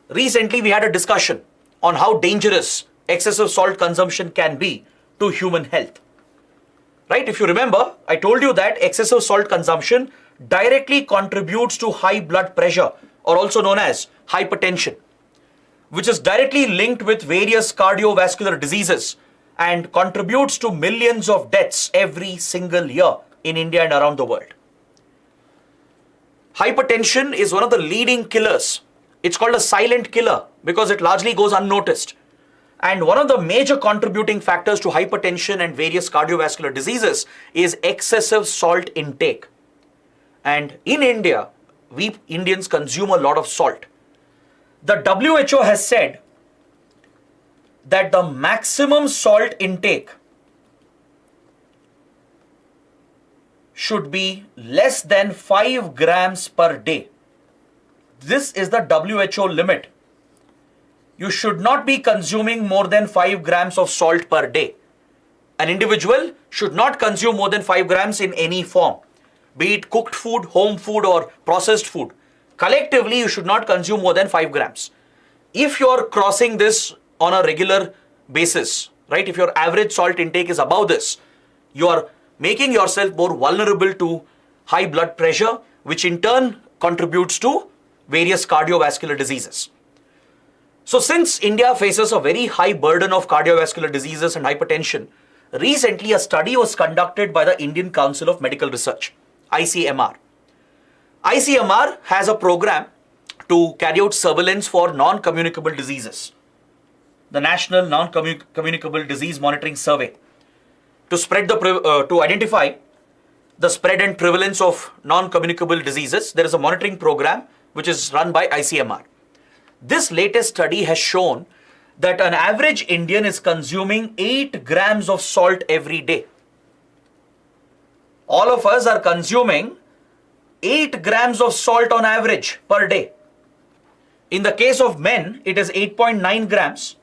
Recently, we had a discussion on how dangerous excessive salt consumption can be to human health. Right? If you remember, I told you that excessive salt consumption directly contributes to high blood pressure, or also known as hypertension, which is directly linked with various cardiovascular diseases and contributes to millions of deaths every single year in India and around the world. Hypertension is one of the leading killers. It's called a silent killer because it largely goes unnoticed. And one of the major contributing factors to hypertension and various cardiovascular diseases is excessive salt intake. And in India, we Indians consume a lot of salt. The WHO has said that the maximum salt intake should be less than 5 grams per day. This is the WHO limit. You should not be consuming more than 5 grams of salt per day. An individual should not consume more than 5 grams in any form, be it cooked food, home food, or processed food. Collectively, you should not consume more than 5 grams. If you're crossing this on a regular basis, right, if your average salt intake is above this, you are making yourself more vulnerable to high blood pressure, which in turn contributes to various cardiovascular diseases. So since India faces a very high burden of cardiovascular diseases and hypertension, recently a study was conducted by the Indian Council of Medical Research, ICMR. ICMR has a program to carry out surveillance for non-communicable diseases, the National Non-Communicable Disease Monitoring Survey, to identify the spread and prevalence of non-communicable diseases. There is a monitoring program which is run by ICMR. This latest study has shown that an average Indian is consuming 8 grams of salt every day. All of us are consuming 8 grams of salt on average per day. In the case of men, it is 8.9 grams.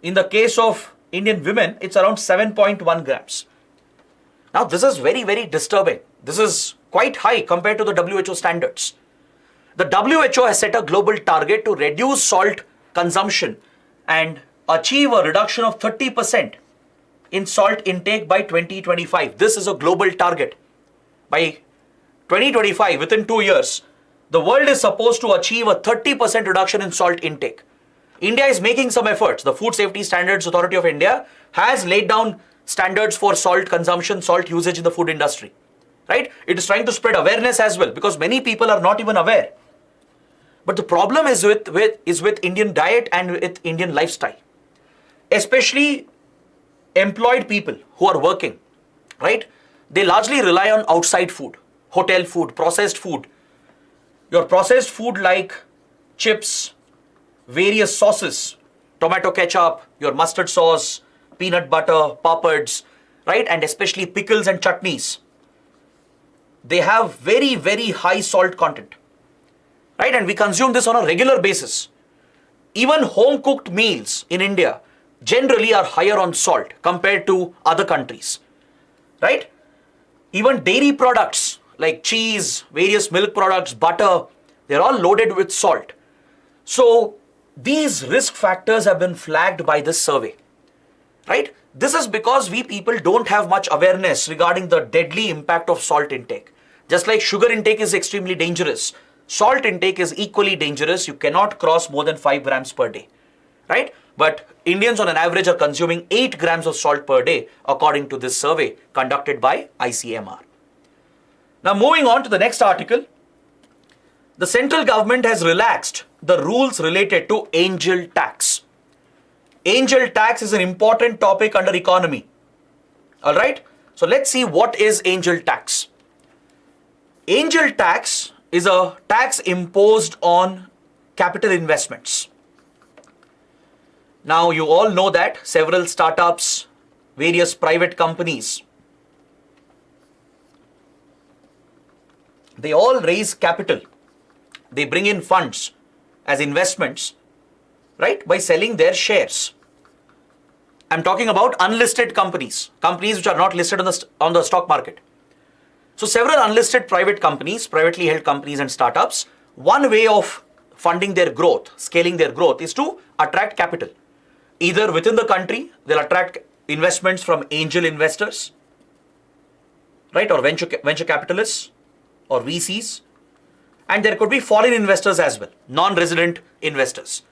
In the case of Indian women, it's around 7.1 grams. Now, this is very, very disturbing. This is quite high compared to the WHO standards. The WHO has set a global target to reduce salt consumption and achieve a reduction of 30% in salt intake by 2025. This is a global target. By 2025, within 2 years, the world is supposed to achieve a 30% reduction in salt intake. India is making some efforts. The Food Safety Standards Authority of India has laid down standards for salt consumption, salt usage in the food industry. Right? It is trying to spread awareness as well because many people are not even aware. But the problem is with Indian diet and with Indian lifestyle, especially employed people who are working, right? They largely rely on outside food, hotel food, processed food. Your processed food like chips, various sauces, tomato ketchup, your mustard sauce, peanut butter, papads, right? And especially pickles and chutneys. They have very, very high salt content. Right? And we consume this on a regular basis. Even home cooked meals in India generally are higher on salt compared to other countries. Right? Even dairy products like cheese, various milk products, butter, they're all loaded with salt. So these risk factors have been flagged by this survey. Right? This is because we people don't have much awareness regarding the deadly impact of salt intake. Just like sugar intake is extremely dangerous, salt intake is equally dangerous. You cannot cross more than 5 grams per day, right? But Indians on an average are consuming 8 grams of salt per day, according to this survey conducted by ICMR. Now, moving on to the next article. The central government has relaxed the rules related to angel tax. Angel tax is an important topic under economy. All right. So let's see what is angel tax. Angel tax is a tax imposed on capital investments. Now you all know that several startups, various private companies, they all raise capital. They bring in funds as investments, right, by selling their shares. I'm talking about unlisted companies, companies which are not listed on the stock market. So several unlisted private companies, privately held companies and startups, one way of funding their growth, scaling their growth is to attract capital. Either within the country, they'll attract investments from angel investors, right, or venture capitalists or VCs. And there could be foreign investors as well, non-resident investors.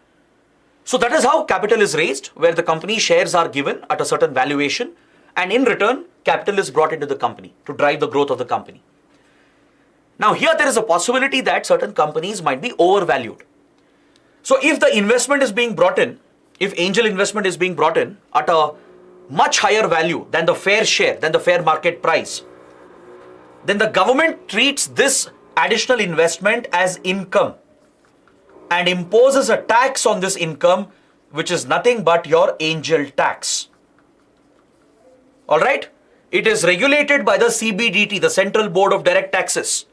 So that is how capital is raised, where the company shares are given at a certain valuation, and in return, capital is brought into the company to drive the growth of the company. Now here there is a possibility that certain companies might be overvalued. So if the investment is being brought in, if angel investment is being brought in at a much higher value than the fair share, than the fair market price, then the government treats this additional investment as income and imposes a tax on this income, which is nothing but your angel tax. All right? It is regulated by the CBDT, the Central Board of Direct Taxes.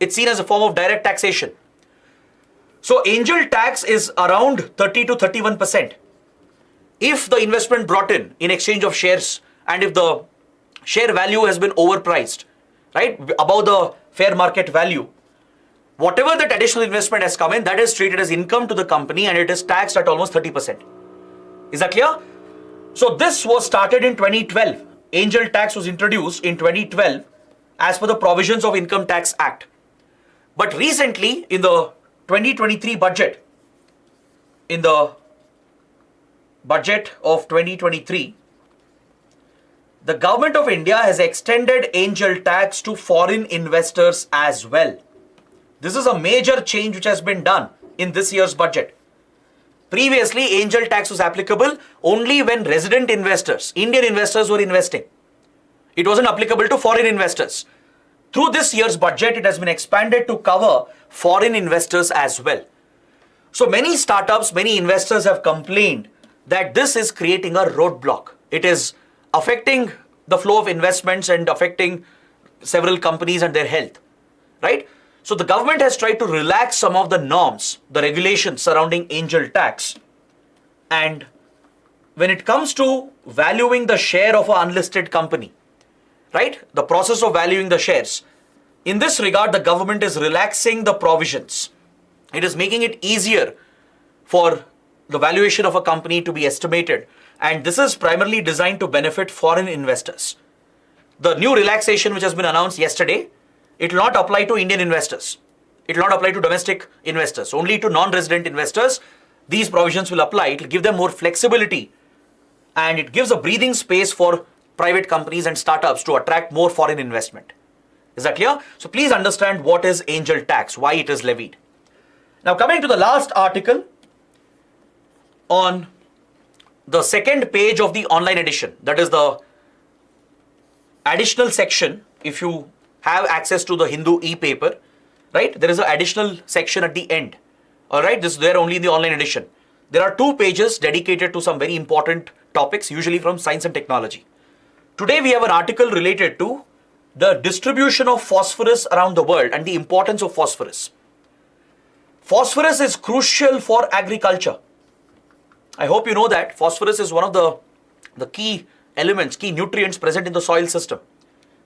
It's seen as a form of direct taxation. So angel tax is around 30 to 31%. If the investment brought in exchange of shares, and if the share value has been overpriced, right, above the fair market value, whatever that additional investment has come in, that is treated as income to the company and it is taxed at almost 30%. Is that clear? So this was started in 2012. Angel tax was introduced in 2012 as per the provisions of Income Tax Act. But recently in the 2023 budget, in the budget of 2023, the government of India has extended angel tax to foreign investors as well. This is a major change which has been done in this year's budget. Previously, angel tax was applicable only when resident investors, Indian investors, were investing. It wasn't applicable to foreign investors. Through this year's budget, it has been expanded to cover foreign investors as well. So many startups, many investors have complained that this is creating a roadblock. It is affecting the flow of investments and affecting several companies and their health, right? So the government has tried to relax some of the norms, the regulations surrounding angel tax. And when it comes to valuing the share of an unlisted company, right, the process of valuing the shares, in this regard, the government is relaxing the provisions. It is making it easier for the valuation of a company to be estimated. And this is primarily designed to benefit foreign investors. The new relaxation which has been announced yesterday, it will not apply to Indian investors. It will not apply to domestic investors, only to non-resident investors. These provisions will apply. It will give them more flexibility and it gives a breathing space for private companies and startups to attract more foreign investment. Is that clear? So please understand what is angel tax, why it is levied. Now coming to the last article on the second page of the online edition, that is the additional section. If you have access to the Hindu e-paper, right, there is an additional section at the end. All right, this is there only in the online edition. There are 2 pages dedicated to some very important topics, usually from science and technology. Today we have an article related to the distribution of phosphorus around the world and the importance of phosphorus. Phosphorus is crucial for agriculture. I hope you know that phosphorus is one of the key elements, key nutrients present in the soil system,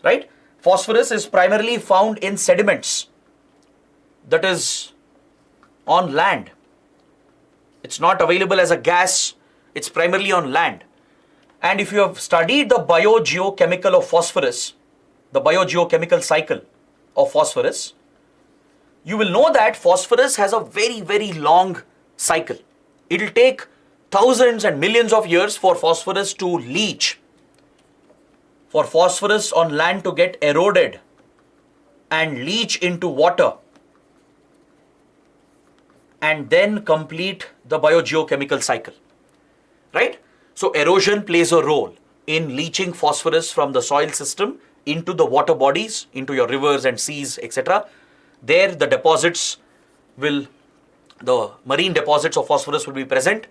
right? Phosphorus is primarily found in sediments, that is on land. It's not available as a gas, it's primarily on land. And if you have studied the biogeochemical of phosphorus, the biogeochemical cycle of phosphorus, you will know that phosphorus has a very, very long cycle. It will take thousands and millions of years for phosphorus to leach, for phosphorus on land to get eroded and leach into water and then complete the biogeochemical cycle. right? So erosion plays a role in leaching phosphorus from the soil system into the water bodies, into your rivers and seas, etc. There the marine deposits of phosphorus will be present,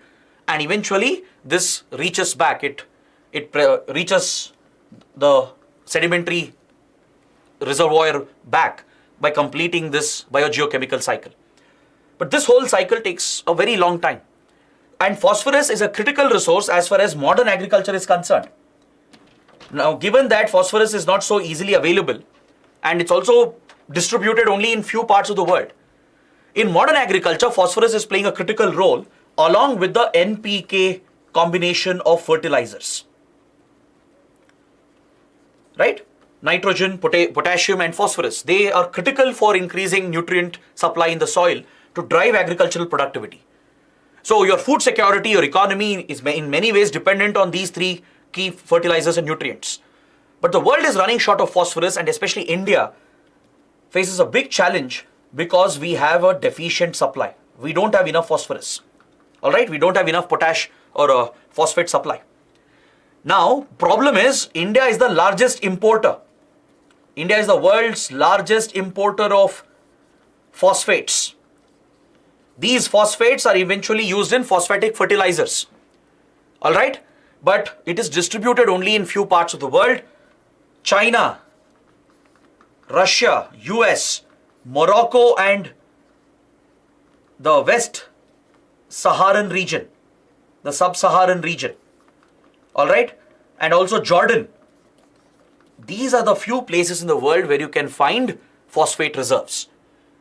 and eventually this reaches back, it reaches the sedimentary reservoir back by completing this biogeochemical cycle. But this whole cycle takes a very long time. And phosphorus is a critical resource as far as modern agriculture is concerned. Now, given that phosphorus is not so easily available, and it's also distributed only in few parts of the world, in modern agriculture, phosphorus is playing a critical role along with the NPK combination of fertilizers. Right? Nitrogen, potassium and phosphorus, they are critical for increasing nutrient supply in the soil to drive agricultural productivity. So your food security, your economy is in many ways dependent on these three key fertilizers and nutrients. But the world is running short of phosphorus, and especially India faces a big challenge because we have a deficient supply. We don't have enough phosphorus. All right, we don't have enough potash or phosphate supply. Now, problem is India is the largest importer. India is the world's largest importer of phosphates. These phosphates are eventually used in phosphatic fertilizers. All right, but it is distributed only in few parts of the world. China, Russia, US, Morocco and the West Saharan region, the Sub-Saharan region, all right, and also Jordan. These are the few places in the world where you can find phosphate reserves.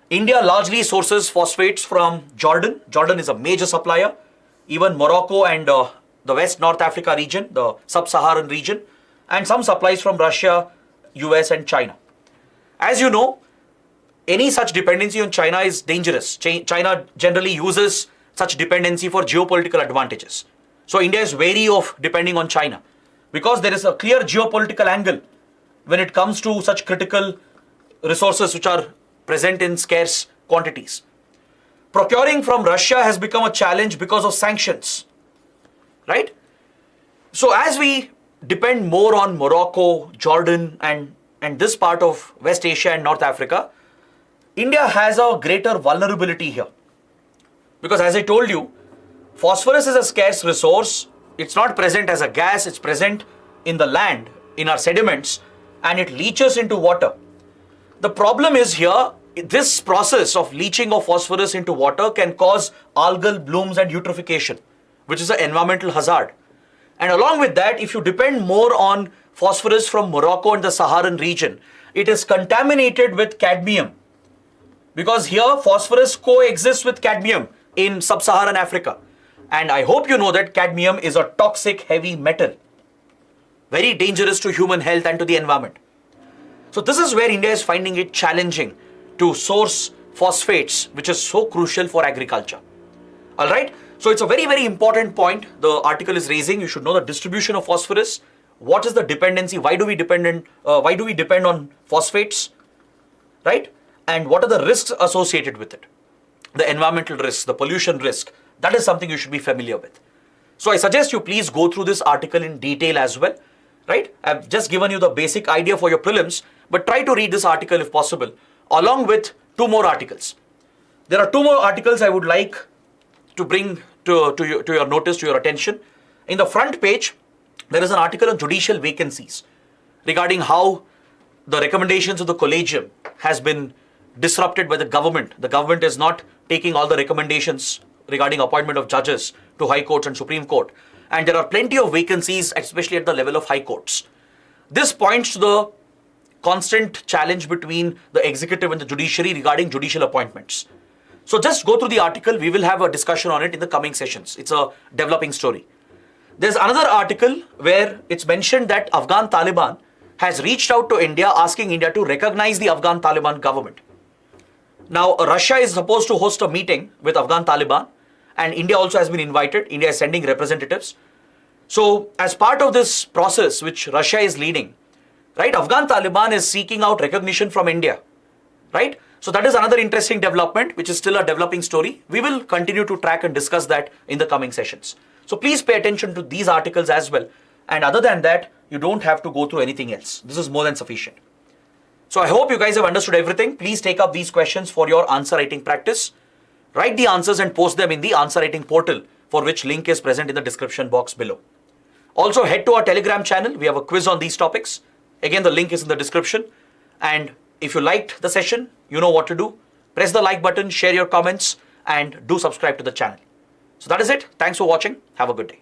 India largely sources phosphates from Jordan. Jordan is a major supplier. Even Morocco and the West North Africa region, the Sub-Saharan region, and some supplies from Russia, US and China. As you know, any such dependency on China is dangerous. China generally uses such dependency for geopolitical advantages. So India is wary of depending on China because there is a clear geopolitical angle when it comes to such critical resources which are present in scarce quantities. Procuring from Russia has become a challenge because of sanctions, right? So as we depend more on Morocco, Jordan and this part of West Asia and North Africa, India has a greater vulnerability here. Because as I told you, phosphorus is a scarce resource. It's not present as a gas, it's present in the land, in our sediments, and it leaches into water. The problem is here, this process of leaching of phosphorus into water can cause algal blooms and eutrophication, which is an environmental hazard. And along with that, if you depend more on phosphorus from Morocco and the Saharan region, it is contaminated with cadmium. Because here phosphorus coexists with cadmium in sub-Saharan Africa. And I hope you know that cadmium is a toxic heavy metal, very dangerous to human health and to the environment. So this is where India is finding it challenging to source phosphates, which is so crucial for agriculture. All right. So it's a very, very important point the article is raising. You should know the distribution of phosphorus. What is the dependency? Why do we depend on phosphates? Right? And what are the risks associated with it? The environmental risks, the pollution risk. That is something you should be familiar with. So I suggest you please go through this article in detail as well. Right? I've just given you the basic idea for your prelims, but try to read this article if possible, along with two more articles. There are two more articles I would like to bring to your notice, to your attention. In the front page, there is an article on judicial vacancies regarding how the recommendations of the collegium has been disrupted by the government. The government is not taking all the recommendations regarding appointment of judges to high courts and Supreme Court. And there are plenty of vacancies, especially at the level of high courts. This points to the constant challenge between the executive and the judiciary regarding judicial appointments. So just go through the article. We will have a discussion on it in the coming sessions. It's a developing story. There's another article where it's mentioned that Afghan Taliban has reached out to India asking India to recognize the Afghan Taliban government. Now, Russia is supposed to host a meeting with Afghan Taliban, and India also has been invited. India is sending representatives. So as part of this process which Russia is leading, right, Afghan Taliban is seeking out recognition from India, right? So that is another interesting development, which is still a developing story. We will continue to track and discuss that in the coming sessions. So please pay attention to these articles as well. And other than that, you don't have to go through anything else. This is more than sufficient. So I hope you guys have understood everything. Please take up these questions for your answer writing practice. Write the answers and post them in the answer writing portal, for which link is present in the description box below. Also head to our Telegram channel. We have a quiz on these topics. Again, the link is in the description. And if you liked the session, you know what to do. Press the like button, share your comments, and do subscribe to the channel. So that is it. Thanks for watching. Have a good day.